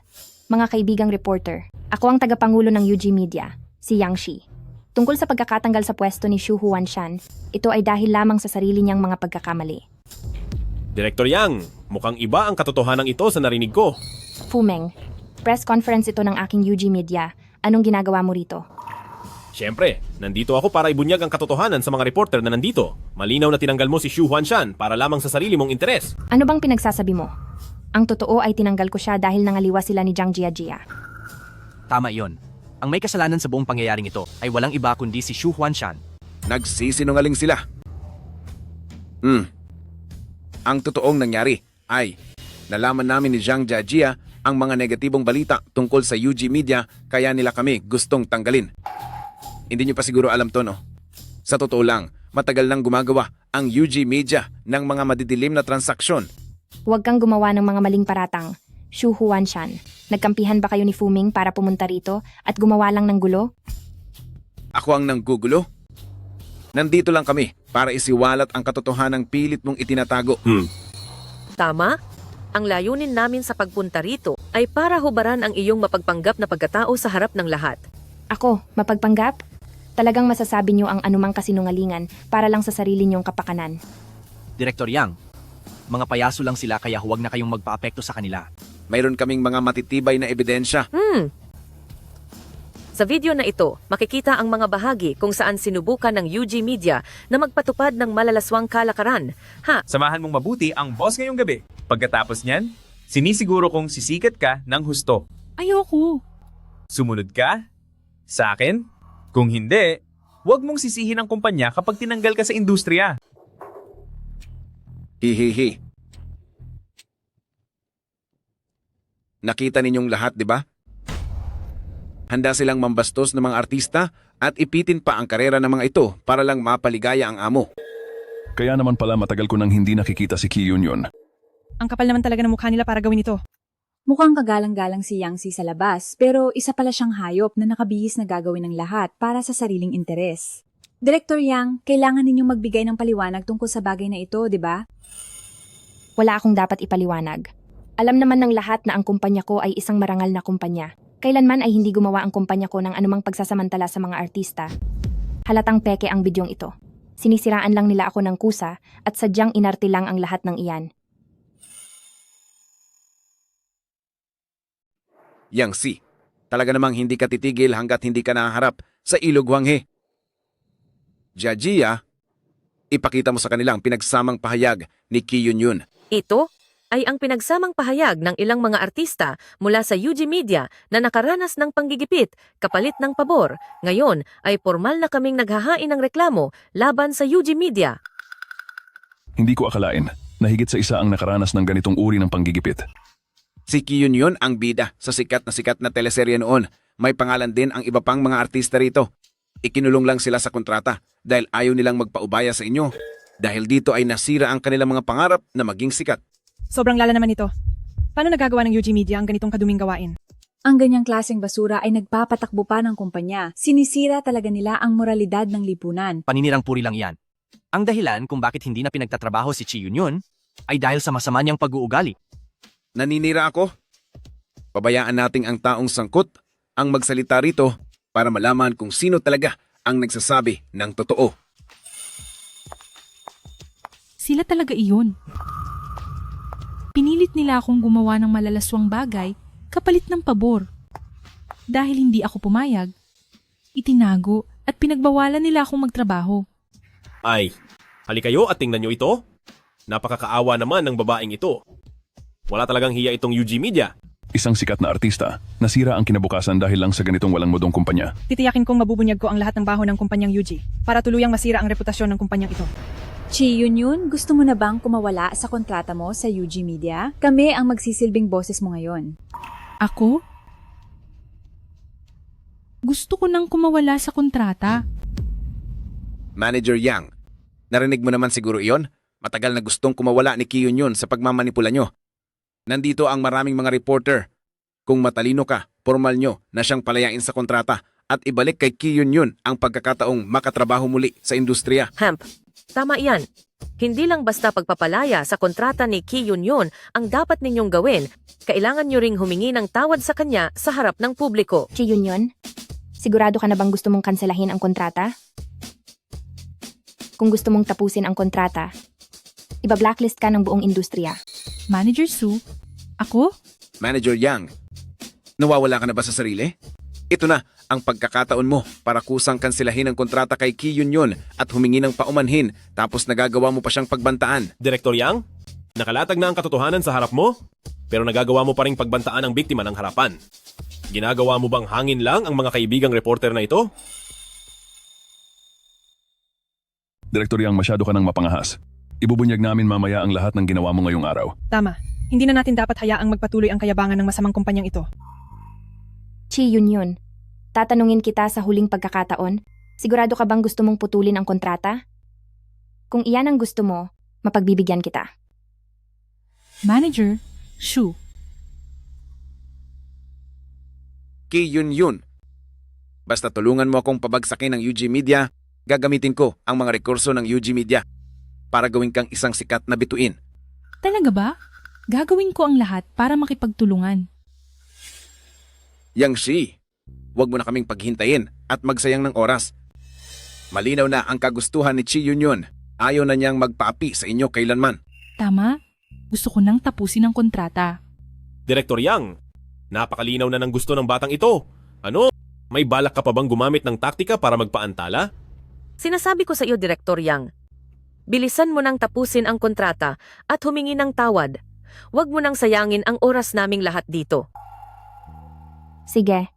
Mga kaibigang reporter, ako ang tagapangulo ng UG Media, si Yangshi. Tungkol sa pagkakatanggal sa pwesto ni Shu Huanshan, ito ay dahil lamang sa sarili niyang mga pagkakamali. Direktor Yang, mukhang iba ang katotohanan ito sa narinig ko. Fumeng, press conference ito ng aking UG Media. Anong ginagawa mo rito? Siyempre, nandito ako para ibunyag ang katotohanan sa mga reporter na nandito. Malinaw na tinanggal mo si Shu Huanshan para lamang sa sarili mong interes. Ano bang pinagsasabi mo? Ang totoo ay tinanggal ko siya dahil nangaliwa sila ni Zhang Jiajia. Tama iyon. Ang may kasalanan sa buong pangyayaring ito ay walang iba kundi si Shu Huanshan. Nagsisinungaling sila. Ang totoong nangyari ay nalaman namin ni Zhang Jiajia ang mga negatibong balita tungkol sa UG Media kaya nila kami gustong tanggalin. Hindi nyo pa siguro alam to, no? Sa totoo lang, matagal nang gumagawa ang UG Media ng mga madidilim na transaksyon. Huwag kang gumawa ng mga maling paratang. Shu Huanshan, nagkampihan ba kayo ni Fuming para pumunta rito at gumawa lang ng gulo? Ako ang nanggugulo? Nandito lang kami para isiwalat ang katotohanang pilit mong itinatago. Tama? Ang layunin namin sa pagpunta rito ay para hubaran ang iyong mapagpanggap na pagkatao sa harap ng lahat. Ako, mapagpanggap? Talagang masasabi niyo ang anumang kasinungalingan para lang sa sarili niyong kapakanan. Direktor Yang, mga payaso lang sila kaya huwag na kayong magpaapekto sa kanila. Mayroon kaming mga matitibay na ebidensya. Sa video na ito, makikita ang mga bahagi kung saan sinubukan ng UG Media na magpatupad ng malalaswang kalakaran. Samahan mong mabuti ang boss ngayong gabi. Pagkatapos niyan, sinisiguro kong sisikat ka ng husto. Ayoko. Sumunod ka? Sa akin? Kung hindi, huwag mong sisihin ang kumpanya kapag tinanggal ka sa industriya. Hihihi. Nakita ninyong lahat, di ba? Handa silang mambastos ng mga artista at ipitin pa ang karera ng mga ito para lang mapaligaya ang amo. Kaya naman pala matagal ko nang hindi nakikita si Ki Yun. Ang kapal naman talaga ng mukha nila para gawin ito. Mukhang kagalang-galang si Yangshi sa labas, pero isa pala siyang hayop na nakabihis na gagawin ng lahat para sa sariling interes. Direktor Yang, kailangan ninyong magbigay ng paliwanag tungkol sa bagay na ito, di ba? Wala akong dapat ipaliwanag. Alam naman ng lahat na ang kumpanya ko ay isang marangal na kumpanya. Kailanman ay hindi gumawa ang kumpanya ko ng anumang pagsasamantala sa mga artista. Halatang peke ang bidyong ito. Sinisiraan lang nila ako ng kusa at sadyang inarte lang ang lahat ng iyan. Yangshi, talaga namang hindi ka titigil hanggat hindi ka naharap sa ilog Huanghe. Jiajia, ipakita mo sa kanilang pinagsamang pahayag ni Ki Yun. Ito ay ang pinagsamang pahayag ng ilang mga artista mula sa UG Media na nakaranas ng panggigipit kapalit ng pabor. Ngayon ay formal na kaming naghahain ng reklamo laban sa UG Media. Hindi ko akalain na higit sa isa ang nakaranas ng ganitong uri ng panggigipit. Si Ki Yun ang bida sa sikat na teleserye noon. May pangalan din ang iba pang mga artista rito. Ikinulong lang sila sa kontrata dahil ayaw nilang magpaubaya sa inyo. Dahil dito ay nasira ang kanilang mga pangarap na maging sikat. Sobrang lala naman ito. Paano nagagawa ng UG Media ang ganitong kaduming gawain? Ang ganyang klaseng basura ay nagpapatakbo pa ng kumpanya. Sinisira talaga nila ang moralidad ng lipunan. Paninirang puri lang yan. Ang dahilan kung bakit hindi na pinagtatrabaho si Chi Yun ay dahil sa masama niyang pag-uugali. Naninira ako? Pabayaan nating ang taong sangkot ang magsalita rito para malaman kung sino talaga ang nagsasabi ng totoo. Sila talaga iyon. Pinilit nila akong gumawa ng malalaswang bagay kapalit ng pabor. Dahil hindi ako pumayag, itinago at pinagbawalan nila akong magtrabaho. Ay, halika kayo at tingnan nyo ito. Napakakaawa naman ng babaeng ito. Wala talagang hiya itong UG Media. Isang sikat na artista, nasira ang kinabukasan dahil lang sa ganitong walang modong kumpanya. Titiyakin kong mabubunyag ko ang lahat ng baho ng kumpanyang UG para tuluyang masira ang reputasyon ng kumpanyang ito. Chi Yun, gusto mo na bang kumawala sa kontrata mo sa UG Media? Kami ang magsisilbing boses mo ngayon. Ako? Gusto ko nang kumawala sa kontrata. Manager Yang, narinig mo naman siguro iyon? Matagal na gustong kumawala ni Ki Yun sa pagmamanipula nyo. Nandito ang maraming mga reporter. Kung matalino ka, formal nyo na siyang palayain sa kontrata at ibalik kay Ki Yun ang pagkakataong makatrabaho muli sa industriya. Hemp, tama yan. Hindi lang basta pagpapalaya sa kontrata ni Ki Yun ang dapat ninyong gawin. Kailangan nyo ring humingi ng tawad sa kanya sa harap ng publiko. Chi Yun, sigurado ka na bang gusto mong kanselahin ang kontrata? Kung gusto mong tapusin ang kontrata, iba-blacklist ka ng buong industriya. Manager Sue, ako? Manager Yang, nawawala ka na ba sa sarili? Ito na ang pagkakataon mo para kusang kanselahin ang kontrata kay Ki Yun at humingi ng paumanhin tapos nagagawa mo pa siyang pagbantaan. Direktor Yang, nakalatag na ang katotohanan sa harap mo, pero nagagawa mo pa ring pagbantaan ang biktima ng harapan. Ginagawa mo bang hangin lang ang mga kaibigang reporter na ito? Direktor Yang, masyado ka nang mapangahas. Ibubunyag namin mamaya ang lahat ng ginawa mo ngayong araw. Tama. Hindi na natin dapat hayaang magpatuloy ang kayabangan ng masamang kumpanyang ito. Chi Yun, tatanungin kita sa huling pagkakataon, sigurado ka bang gusto mong putulin ang kontrata? Kung iyan ang gusto mo, mapagbibigyan kita. Manager Sue. Ki Yun, basta tulungan mo akong pabagsakin ng UG Media, gagamitin ko ang mga rekurso ng UG Media para gawin kang isang sikat na bituin. Talaga ba? Gagawin ko ang lahat para makipagtulungan. Yang Shi, huwag mo na kaming paghintayin at magsayang ng oras. Malinaw na ang kagustuhan ni Chi Yun. Ayaw na niyang magpaapi sa inyo kailanman. Tama. Gusto ko nang tapusin ang kontrata. Direktor Yang, napakalinaw na ng gusto ng batang ito. Ano? May balak ka pa bang gumamit ng taktika para magpaantala? Sinasabi ko sa iyo, Direktor Yang, bilisan mo nang tapusin ang kontrata at humingi ng tawad. Huwag mo nang sayangin ang oras naming lahat dito. Sige,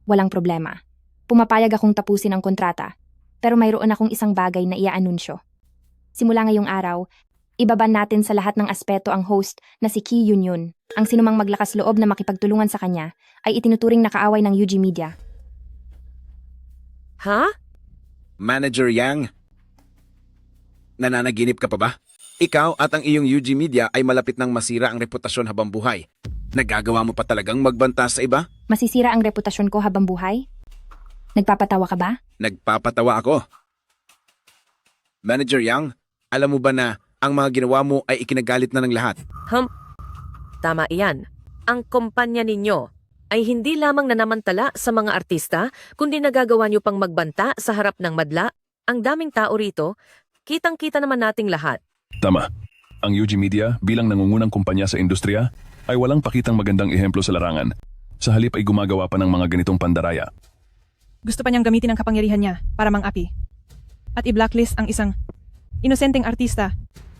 walang problema. Pumapayag akong tapusin ang kontrata, pero mayroon akong isang bagay na iaanunsyo. Simula ngayong araw, ibaban natin sa lahat ng aspeto ang host na si Ki Yun. Ang sinumang maglakas loob na makipagtulungan sa kanya ay itinuturing na kaaway ng UG Media. Ha? Manager Yang, nananaginip ka pa ba? Ikaw at ang iyong UG Media ay malapit nang masira ang reputasyon habang buhay. Nagagawa mo pa talagang magbanta sa iba? Masisira ang reputasyon ko habang buhay? Nagpapatawa ka ba? Nagpapatawa ako. Manager Yang, alam mo ba na ang mga ginawa mo ay ikinagalit na ng lahat? Tama iyan. Ang kumpanya ninyo ay hindi lamang nanamantala sa mga artista, kundi nagagawa nyo pang magbanta sa harap ng madla. Ang daming tao rito, kitang-kita naman nating lahat. Tama. Ang UG Media bilang nangungunang kumpanya sa industriya ay walang pakitang magandang ehemplo sa larangan. Sa halip ay gumagawa pa ng mga ganitong pandaraya. Gusto pa niyang gamitin ang kapangyarihan niya para mang-api. At i-blacklist ang isang inosenteng artista.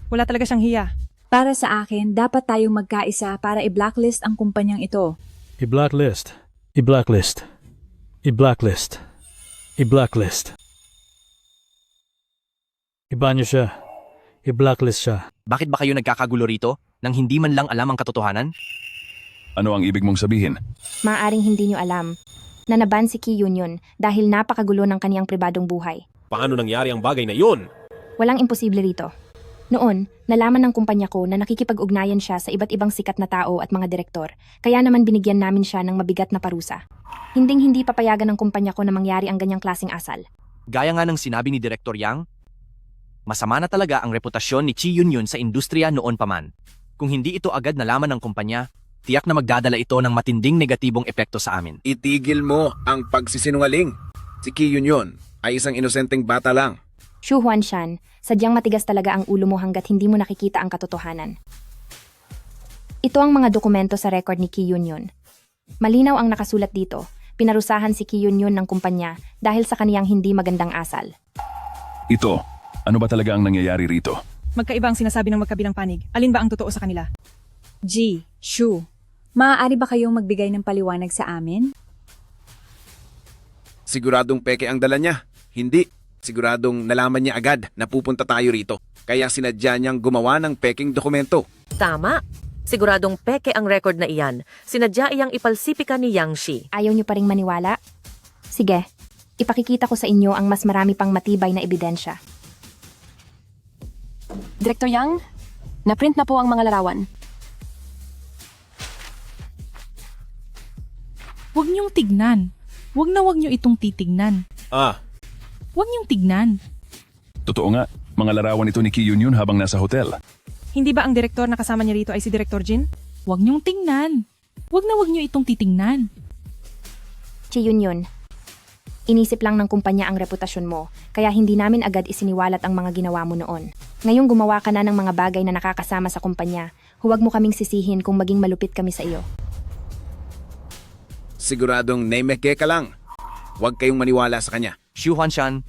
Wala talaga siyang hiya. Para sa akin, dapat tayong magkaisa para i-blacklist ang kumpanyang ito. I-blacklist. I-blacklist. I-blacklist. I-blacklist. Iba niyo siya. I-blacklist siya. Bakit ba kayo nagkakagulo rito nang hindi man lang alam ang katotohanan? Ano ang ibig mong sabihin? Maaaring hindi nyo alam na naban si Ki Yun dahil napakagulo ng kaniyang pribadong buhay. Paano nangyari ang bagay na yun? Walang imposible rito. Noon, nalaman ng kumpanya ko na nakikipag-ugnayan siya sa iba't ibang sikat na tao at mga direktor, kaya naman binigyan namin siya ng mabigat na parusa. Hinding-hindi papayagan ng kumpanya ko na mangyari ang ganyang klaseng asal. Gaya nga ng sinabi ni Direktor Yang, masama na talaga ang reputasyon ni Chi Yun sa industriya noon pa man. Kung hindi ito agad nalaman ng kumpanya, tiyak na magdadala ito ng matinding negatibong epekto sa amin. Itigil mo ang pagsisinungaling. Si Ki Yun ay isang inosenteng bata lang. Xu Huanshan, sadyang matigas talaga ang ulo mo hanggat hindi mo nakikita ang katotohanan. Ito ang mga dokumento sa record ni Ki Yun. Malinaw ang nakasulat dito. Pinarusahan si Ki Yun ng kumpanya dahil sa kaniyang hindi magandang asal. Ito, ano ba talaga ang nangyayari rito? Magkaiba ang sinasabi ng magkabilang panig. Alin ba ang totoo sa kanila? G, Shu, maaari ba kayong magbigay ng paliwanag sa amin? Siguradong peke ang dala niya. Hindi. Siguradong nalaman niya agad na pupunta tayo rito. Kaya sinadya niyang gumawa ng peking dokumento. Tama. Siguradong peke ang record na iyan. Sinadya iyang ipalsipika ni Yang Shi. Ayaw niyo pa ring maniwala? Sige, ipakikita ko sa inyo ang mas marami pang matibay na ebidensya. Director Yang, na-print na po ang mga larawan. Huwag niyong tignan. Huwag niyo itong titignan. Huwag niyong tignan. Totoo nga, mga larawan ito ni Ki Yun habang nasa hotel. Hindi ba ang direktor na kasama niya rito ay si Director Jin? Huwag niyong tingnan. Huwag niyo itong titignan. Chi Yun, inisip lang ng kumpanya ang reputasyon mo, kaya hindi namin agad isiniwalat ang mga ginawa mo noon. Ngayong gumawa ka na ng mga bagay na nakakasama sa kumpanya, huwag mo kaming sisihin kung maging malupit kami sa iyo. Siguradong nemeke ka lang. Huwag kayong maniwala sa kanya. Xu Huanshan,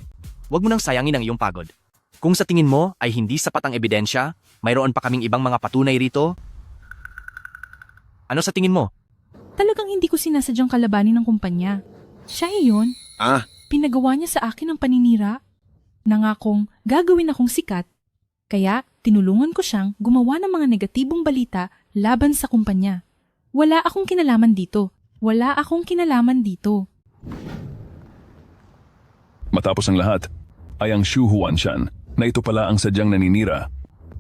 huwag mo nang sayangin ang iyong pagod. Kung sa tingin mo ay hindi sapat ang ebidensya, mayroon pa kaming ibang mga patunay rito. Ano sa tingin mo? Talagang hindi ko sinasadyang kalabanin ng kumpanya. Siya iyon. Pinagawa niya sa akin ang paninira. Nangakong gagawin akong sikat. Kaya tinulungan ko siyang gumawa ng mga negatibong balita laban sa kumpanya. Wala akong kinalaman dito. Wala akong kinalaman dito. Matapos ang lahat, ay ang Xu Huanshan na ito pala ang sadyang naninira.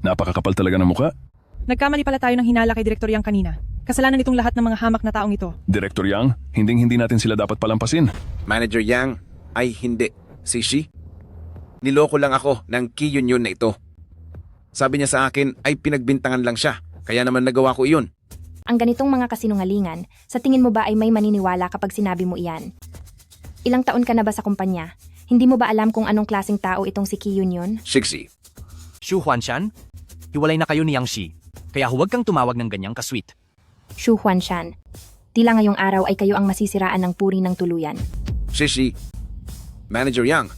Napakakapal talaga ng muka. Nagkamali pala tayo ng hinala kay Direktor Yang kanina. Kasalanan itong lahat ng mga hamak na taong ito. Director Yang, hindi natin sila dapat palampasin. Manager Yang ay hindi. Si Shi? Niloko lang ako ng Ki Yun na ito. Sabi niya sa akin ay pinagbintangan lang siya. Kaya naman nagawa ko iyon. Ang ganitong mga kasinungalingan, sa tingin mo ba ay may maniniwala kapag sinabi mo iyan? Ilang taon ka na ba sa kumpanya? Hindi mo ba alam kung anong klaseng tao itong si Ki Yun? Shixi. Xu Huanshan, hiwalay na kayo ni Yang Shi, kaya huwag kang tumawag ng ganyang kasweet. Xu Huanshan, tila ngayong araw ay kayo ang masisiraan ng puri ng tuluyan. Shishi. Manager Yang.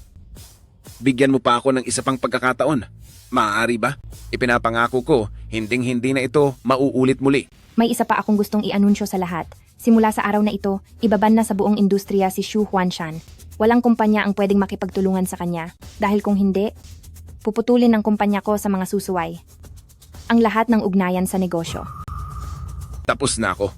Bigyan mo pa ako ng isa pang pagkakataon. Maaari ba? Ipinapangako ko, hinding-hindi na ito mauulit muli. May isa pa akong gustong i-anunsyo sa lahat. Simula sa araw na ito, ibaban na sa buong industriya si Xu Huanshan. Walang kumpanya ang pwedeng makipagtulungan sa kanya. Dahil kung hindi, puputulin ng kumpanya ko sa mga susuway. Ang lahat ng ugnayan sa negosyo. Tapos na ako.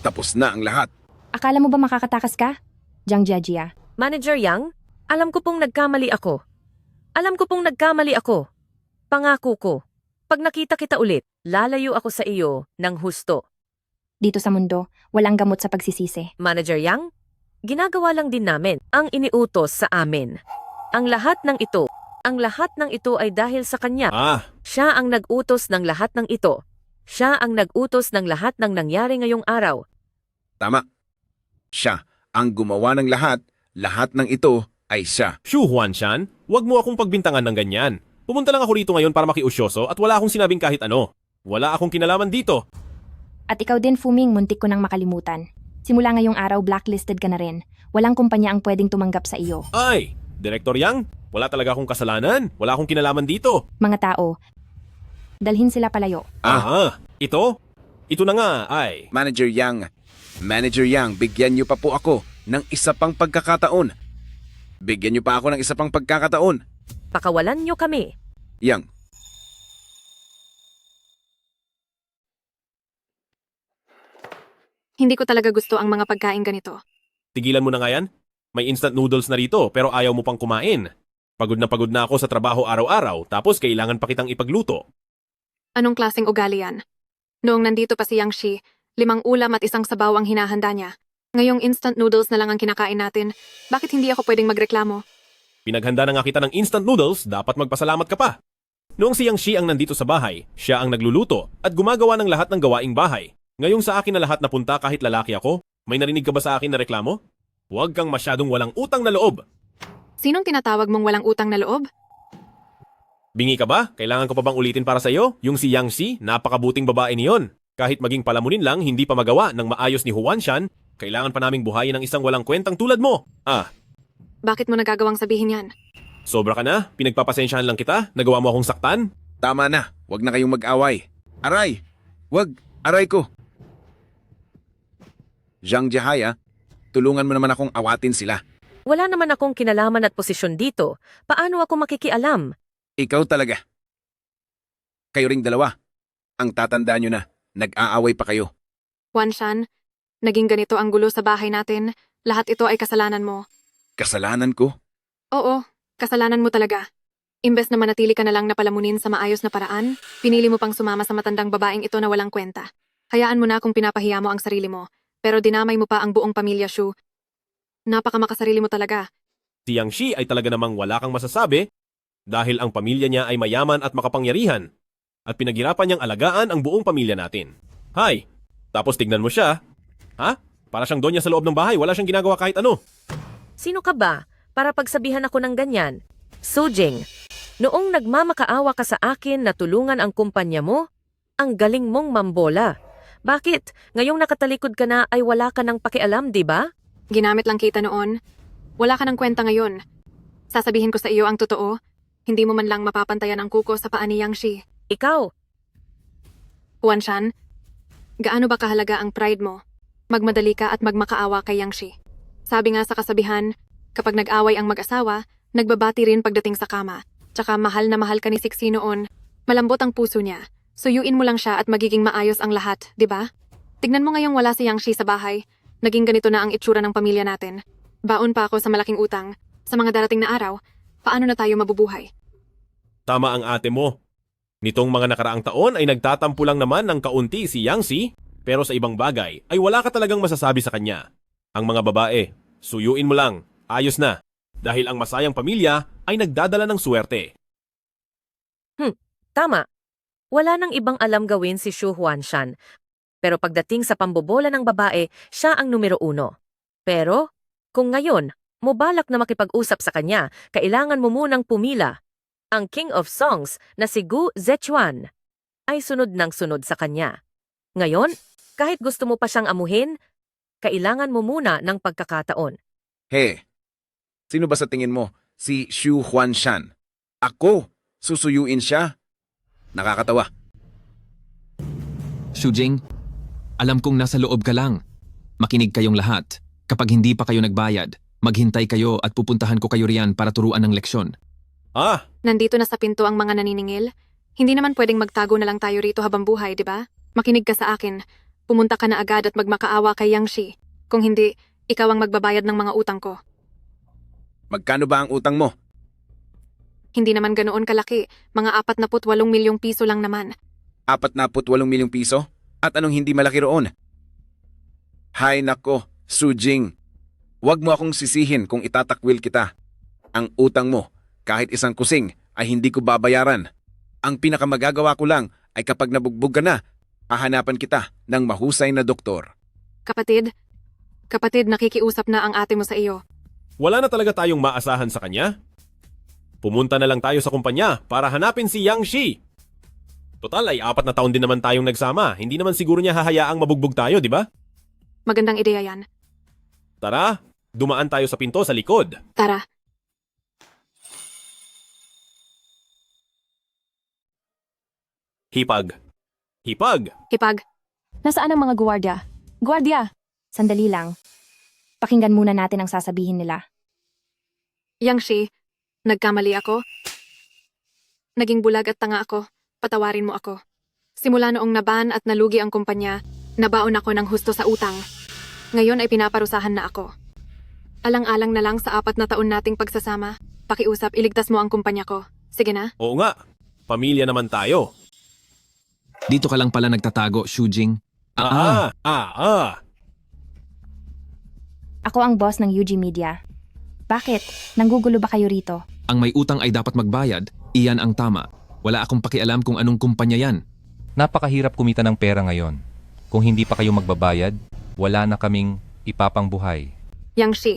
Tapos na ang lahat. Akala mo ba makakatakas ka? Jiang Jiajia. Manager Yang, alam ko pong nagkamali ako. Pangako ko. Pag nakita kita ulit, lalayo ako sa iyo ng husto. Dito sa mundo, walang gamot sa pagsisisi. Manager Yang, ginagawa lang din namin ang iniutos sa amin. Ang lahat ng ito ay dahil sa kanya. Siya ang nag-utos ng lahat ng ito. Siya ang nag-utos ng lahat ng nangyari ngayong araw. Tama. Siya ang gumawa ng lahat ng ito ay siya. Xu Huanshan, huwag mo akong pagbintangan ng ganyan. Pumunta lang ako rito ngayon para makiusyoso at wala akong sinabing kahit ano. Wala akong kinalaman dito. At ikaw din, Fuming, muntik ko nang makalimutan. Simula ngayong araw, blacklisted ka na rin. Walang kumpanya ang pwedeng tumanggap sa iyo. Ay, Director Yang, wala talaga akong kasalanan. Wala akong kinalaman dito. Mga tao, Dalhin sila palayo. Ito? Ito na nga ay... Manager Yang, bigyan niyo pa po ako ng isa pang pagkakataon. Bigyan niyo pa ako ng isa pang pagkakataon. Pakawalan niyo kami. Yang, Hindi ko talaga gusto ang mga pagkain ganito. Tigilan mo na nga yan? May instant noodles na rito pero ayaw mo pang kumain. Pagod na ako sa trabaho araw-araw tapos kailangan pa kitang ipagluto. Anong klaseng ugali yan? Noong nandito pa si Yang Shi, 5 ulam at 1 sabaw ang hinahanda niya. Ngayong instant noodles na lang ang kinakain natin. Bakit hindi ako pwedeng magreklamo? Pinaghanda na nga kita ng instant noodles, dapat magpasalamat ka pa. Noong si Yang Shi ang nandito sa bahay, siya ang nagluluto at gumagawa ng lahat ng gawaing bahay. Ngayong sa akin na lahat napunta kahit lalaki ako, may narinig ka ba sa akin na reklamo? Huwag kang masyadong walang utang na loob. Sinong tinatawag mong walang utang na loob? Bingi ka ba? Kailangan ko pa bang ulitin para sa iyo? Yung si Yang Shi, napakabuting babae niyon. Kahit maging palamunin lang, hindi pa magawa ng maayos ni Huan Shan, kailangan pa naming buhayin ng isang walang kwentang tulad mo. Bakit mo nagagawang sabihin yan? Sobra ka na? Pinagpapasensyahan lang kita? Nagawa mo akong saktan? tama na. Huwag na kayong mag-away. Aray! Wag! Aray ko! Zhang Jahaya, tulungan mo naman akong awatin sila. Wala naman akong kinalaman at posisyon dito. Paano ako makikialam? Ikaw talaga. Kayo ring dalawa. Ang tatandaan nyo na, nag-aaway pa kayo. Huan Shan, naging ganito ang gulo sa bahay natin. Lahat ito ay kasalanan mo. Kasalanan ko? Oo, kasalanan mo talaga. Imbes na manatili ka na lang na palamunin sa maayos na paraan, pinili mo pang sumama sa matandang babaeng ito na walang kwenta. Hayaan mo na kung pinapahiya mo ang sarili mo, pero dinamay mo pa ang buong pamilya Shu. Napakamakasarili mo talaga. Si Yang Shi ay talaga namang wala kang masasabi dahil ang pamilya niya ay mayaman at makapangyarihan at pinaghirapan niyang alagaan ang buong pamilya natin. Hay! Tapos tignan mo siya. Ha? Para siyang donya sa loob ng bahay, wala siyang ginagawa kahit ano. Sino ka ba para pagsabihan ako ng ganyan? Sujing, noong nagmamakaawa ka sa akin na tulungan ang kumpanya mo, ang galing mong mambola. Bakit? Ngayong nakatalikod ka na ay wala ka ng pakialam, di ba? Ginamit lang kita noon. Wala ka ng kwenta ngayon. Sasabihin ko sa iyo ang totoo, hindi mo man lang mapapantayan ang kuko sa paa ni Yang Shi. Ikaw? Huan Shan, gaano ba kahalaga ang pride mo? Magmadali ka at magmakaawa kay Yang Shi. Sabi nga sa kasabihan, kapag nag-away ang mag-asawa, nagbabati rin pagdating sa kama. Tsaka mahal na mahal ka ni Sixi noon. Malambot ang puso niya. Suyuin mo lang siya at magiging maayos ang lahat, di ba? Tignan mo ngayong wala si Yang Shi sa bahay. Naging ganito na ang itsura ng pamilya natin. Baon pa ako sa malaking utang. Sa mga darating na araw, paano na tayo mabubuhay? Tama ang ate mo. Nitong mga nakaraang taon ay nagtatampo lang naman ng kaunti si Yang Shi, pero sa ibang bagay ay wala ka talagang masasabi sa kanya. Ang mga babae, suyuin mo lang, ayos na. Dahil ang masayang pamilya ay nagdadala ng swerte. Tama. Wala nang ibang alam gawin si Shu Huanshan. Pero pagdating sa pambobola ng babae, siya ang numero 1. Pero, kung ngayon, mo balak na makipag-usap sa kanya, kailangan mo munang pumila. Ang King of Songs na si Gu Zechuan ay sunod ng sunod sa kanya. Ngayon, kahit gusto mo pa siyang amuhin, kailangan mo muna ng pagkakataon. He, sino ba sa tingin mo? Si Shu Huanshan. Ako, susuyuin siya. Nakakatawa. Shujing, alam kong nasa loob ka lang. Makinig kayong lahat. Kapag hindi pa kayo nagbayad, maghintay kayo at pupuntahan ko kayo riyan para turuan ng leksyon. Nandito na sa pinto ang mga naniningil. Hindi naman pwedeng magtago na lang tayo rito habang buhay, di ba? Makinig ka sa akin. Pumunta ka na agad at magmakaawa kay Yang Shi. Kung hindi, ikaw ang magbabayad ng mga utang ko. Magkano ba ang utang mo? Hindi naman ganoon kalaki. Mga 48 milyong piso lang naman. 48 milyong piso? At anong hindi malaki roon? Hay nako, Sujing. Huwag mo akong sisihin kung itatakwil kita. Ang utang mo, kahit isang kusing, ay hindi ko babayaran. Ang pinakamagagawa ko lang ay kapag nabugbog ka na, hahanapan kita ng mahusay na doktor. Kapatid, nakikiusap na ang ate mo sa iyo. Wala na talaga tayong maasahan sa kanya? Pumunta na lang tayo sa kumpanya para hanapin si Yang Shi. Total ay 4 na taon din naman tayong nagsama. Hindi naman siguro niya hahayaang mabugbog tayo, di ba? Magandang ideya yan. Tara, dumaan tayo sa pinto sa likod. Tara. Hipag. Hipag! Hipag, Nasaan ang mga guwardiya? Guwardiya! Sandali lang. Pakinggan muna natin ang sasabihin nila. Yang Shi, nagkamali ako. Naging bulag at tanga ako. Patawarin mo ako. Simula noong naban at nalugi ang kumpanya, nabaon ako ng husto sa utang. Ngayon ay pinaparusahan na ako. Alang-alang na lang sa 4 na taon nating pagsasama. Pakiusap, iligtas mo ang kumpanya ko. Sige na. Oo nga. Pamilya naman tayo. Dito ka lang pala nagtatago, Shujing. Ako ang boss ng UG Media. Bakit? Nanggugulo ba kayo rito? Ang may utang ay dapat magbayad, iyan ang tama. Wala akong pakialam kung anong kumpanya yan. Napakahirap kumita ng pera ngayon. Kung hindi pa kayo magbabayad, wala na kaming ipapangbuhay. Yang Shi,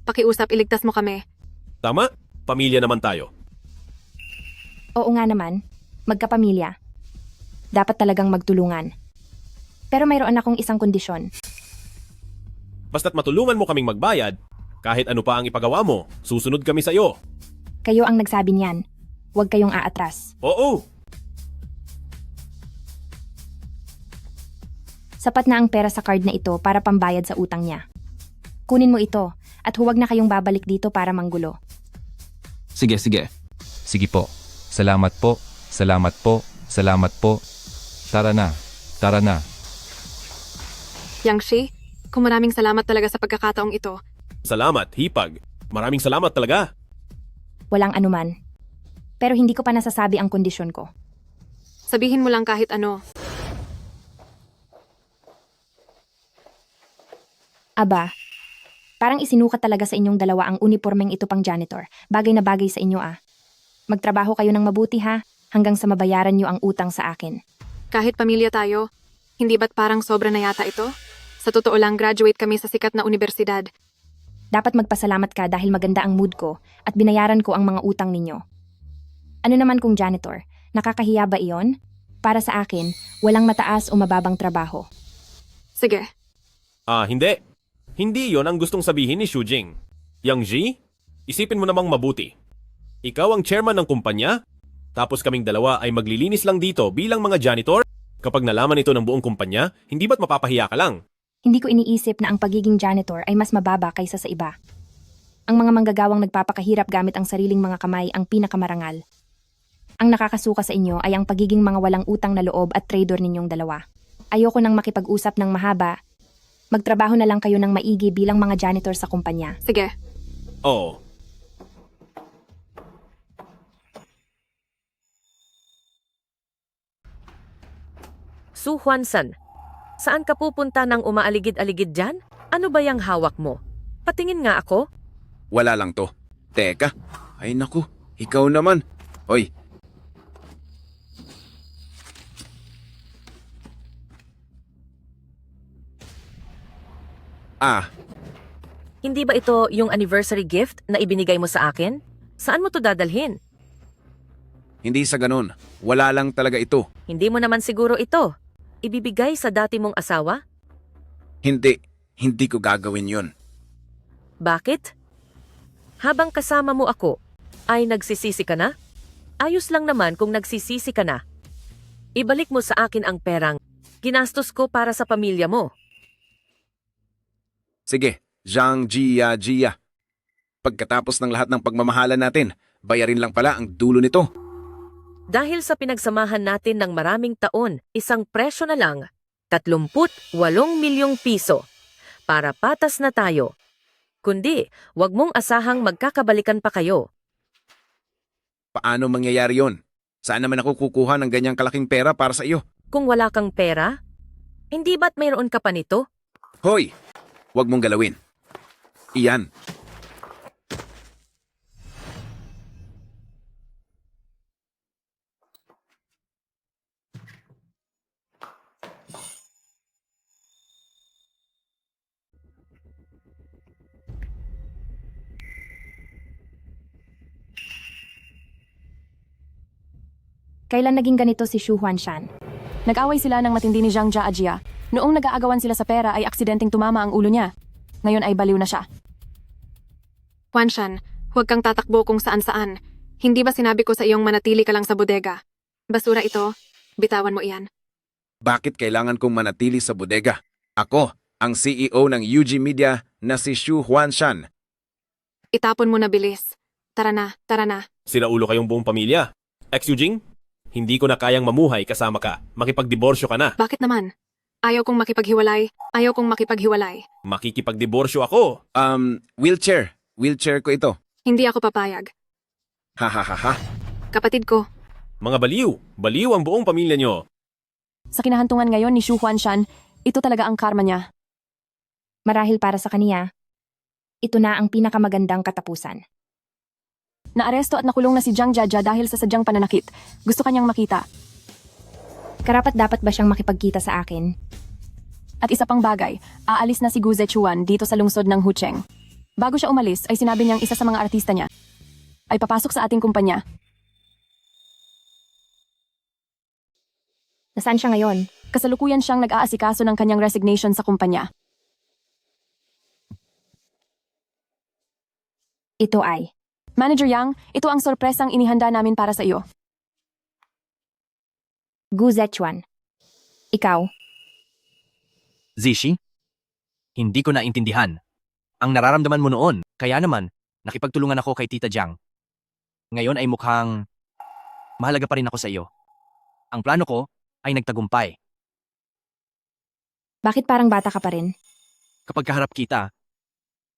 pakiusap, iligtas mo kami. Tama? Pamilya naman tayo. Oo nga naman. Magkapamilya. Dapat talagang magtulungan. Pero mayroon akong isang kondisyon. Basta't matulungan mo kaming magbayad, kahit ano pa ang ipagawa mo, susunod kami sa iyo. Kayo ang nagsabi niyan. Huwag kayong aatras. Oo! Sapat na ang pera sa card na ito para pambayad sa utang niya. Kunin mo ito at huwag na kayong babalik dito para manggulo. Sige, sige. Sige po. Salamat po. Salamat po. Salamat po. Tara na. Tara na. Yang Shi, kung maraming salamat talaga sa pagkakataong ito. Salamat, Hipag. Maraming salamat talaga. Walang anuman. Pero hindi ko pa nasasabi ang kondisyon ko. Sabihin mo lang kahit ano. Aba, parang isinukat talaga sa inyong dalawa ang unipormeng ito pang janitor. Bagay na bagay sa inyo Magtrabaho kayo ng mabuti ha, hanggang sa mabayaran niyo ang utang sa akin. Kahit pamilya tayo, hindi ba't parang sobra na yata ito? Sa totoo lang, graduate kami sa sikat na universidad. Dapat magpasalamat ka dahil maganda ang mood ko at binayaran ko ang mga utang ninyo. Ano naman kung janitor? Nakakahiya ba iyon? Para sa akin, walang mataas o mababang trabaho. Sige. Hindi. Hindi yon ang gustong sabihin ni Shujing. Yang Ji, isipin mo namang mabuti. Ikaw ang chairman ng kumpanya, tapos kaming dalawa ay maglilinis lang dito bilang mga janitor? Kapag nalaman ito ng buong kumpanya, hindi ba't mapapahiya ka lang? Hindi ko iniisip na ang pagiging janitor ay mas mababa kaysa sa iba. Ang mga manggagawang nagpapakahirap gamit ang sariling mga kamay ang pinakamarangal. Ang nakakasuka sa inyo ay ang pagiging mga walang utang na loob at trader ninyong dalawa. Ayoko nang makipag-usap ng mahaba. Magtrabaho na lang kayo ng maigi bilang mga janitor sa kumpanya. Sige. Oo. Su Huansan, saan ka pupunta nang umaaligid-aligid dyan? Ano ba yung hawak mo? Patingin nga ako. Wala lang to. Teka. Ay naku, ikaw naman. Hoy. Hindi ba ito yung anniversary gift na ibinigay mo sa akin? Saan mo to dadalhin? Hindi sa ganun. Wala lang talaga ito. Hindi mo naman siguro ito. Ibibigay sa dati mong asawa? Hindi. Hindi ko gagawin yon. Bakit? Habang kasama mo ako, ay nagsisisi ka na? Ayos lang naman kung nagsisisi ka na. Ibalik mo sa akin ang perang ginastos ko para sa pamilya mo. Sige, Zhang Jia. Pagkatapos ng lahat ng pagmamahalan natin, bayarin lang pala ang dulo nito. Dahil sa pinagsamahan natin ng maraming taon, isang presyo na lang, 38 milyong piso. Para patas na tayo. Kundi, wag mong asahang magkakabalikan pa kayo. Paano mangyayari yon? Saan naman ako kukuha ng ganyang kalaking pera para sa iyo? Kung wala kang pera, hindi ba't mayroon ka pa nito? Hoy! Huwag mong galawin. Iyan. Kailan naging ganito si Shu Huanshan? Nag-away sila ng matindi ni Zhang Jia. Noong nag-aagawan sila sa pera ay aksidenteng tumama ang ulo niya. Ngayon ay baliw na siya. Huanshan, huwag kang tatakbo kung saan-saan. Hindi ba sinabi ko sa iyong manatili ka lang sa bodega? Basura ito. Bitawan mo iyan. Bakit kailangan kong manatili sa bodega? Ako, ang CEO ng UG Media na si Xu Huanshan. Itapon mo na bilis. Tara na, tara na. Sinaulo kayong buong pamilya. Ex-Eugene, hindi ko na kayang mamuhay kasama ka. Makipagdiborsyo ka na. Bakit naman? Ayaw kong makipaghiwalay. Ayaw kong makipaghiwalay. Makikipagdiborsyo ako. Wheelchair. Wheelchair ko ito. Hindi ako papayag. Ha. Kapatid ko, Mga baliw. Baliw ang buong pamilya nyo. Sa kinahantungan ngayon ni Xu Huanshan, ito talaga ang karma niya. Marahil para sa kaniya, ito na ang pinakamagandang katapusan. Naaresto at nakulong na si Jiang Jia dahil sa sadyang pananakit. Gusto kanyang makita. Karapat dapat ba siyang makipagkita sa akin? At isa pang bagay, aalis na si Gu Zechuan dito sa lungsod ng Hucheng. Bago siya umalis ay sinabi niyang isa sa mga artista niya ay papasok sa ating kumpanya. Nasaan siya ngayon? Kasalukuyan siyang nag-aasikaso ng kanyang resignation sa kumpanya. Ito ay. Manager Yang, ito ang sorpresang inihanda namin para sa iyo. Gu Zechuan. Ikaw? Zishi, hindi ko naintindihan. Ang nararamdaman mo noon, kaya naman, nakipagtulungan ako kay Tita Jiang. Ngayon ay mukhang mahalaga pa rin ako sa iyo. Ang plano ko ay nagtagumpay. Bakit parang bata ka pa rin? Kapag kaharap kita,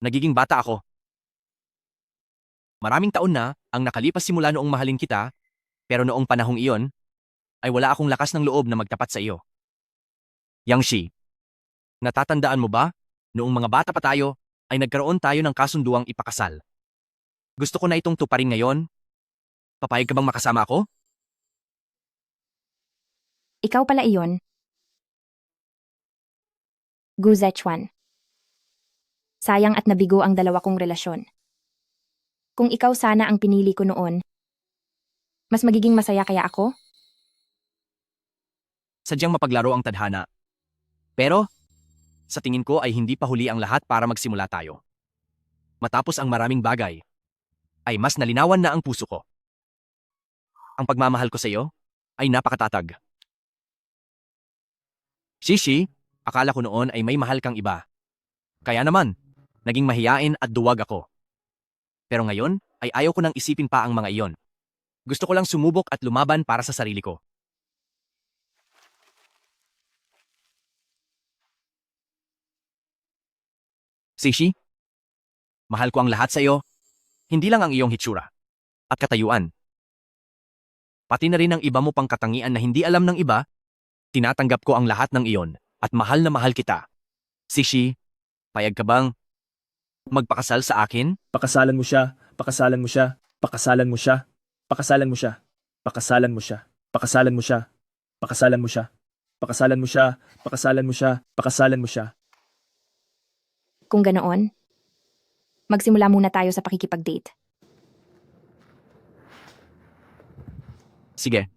nagiging bata ako. Maraming taon na ang nakalipas simula noong mahalin kita, pero noong panahong iyon, ay wala akong lakas ng loob na magtapat sa iyo. Yang Shi, natatandaan mo ba, noong mga bata pa tayo, ay nagkaroon tayo ng kasunduang ipakasal. Gusto ko na itong tuparin ngayon. Papayag ka bang makasama ako? Ikaw pala iyon. Gu Zechuan. Sayang at nabigo ang dalawa kong relasyon. Kung ikaw sana ang pinili ko noon, mas magiging masaya kaya ako? Sadyang mapaglaro ang tadhana. Pero, sa tingin ko ay hindi pa huli ang lahat para magsimula tayo. Matapos ang maraming bagay, ay mas nalinawan na ang puso ko. Ang pagmamahal ko sa iyo ay napakatatag. Shishi, akala ko noon ay may mahal kang iba. Kaya naman, naging mahiyain at duwag ako. Pero ngayon, ay ayaw ko nang isipin pa ang mga iyon. Gusto ko lang sumubok at lumaban para sa sarili ko. Sishi, mahal ko ang lahat sa iyo, hindi lang ang iyong hitsura at katayuan. Pati na rin ang iba mo pang katangian na hindi alam ng iba, tinatanggap ko ang lahat ng iyon at mahal na mahal kita. Sishi, payag ka bang magpakasal sa akin? Pakasalan mo siya, pakasalan mo siya, pakasalan mo siya, pakasalan mo siya, pakasalan mo siya, pakasalan mo siya, pakasalan mo siya, pakasalan mo siya, pakasalan mo siya, pakasalan mo siya. Kung ganoon, magsimula muna tayo sa pakikipag-date. Sige.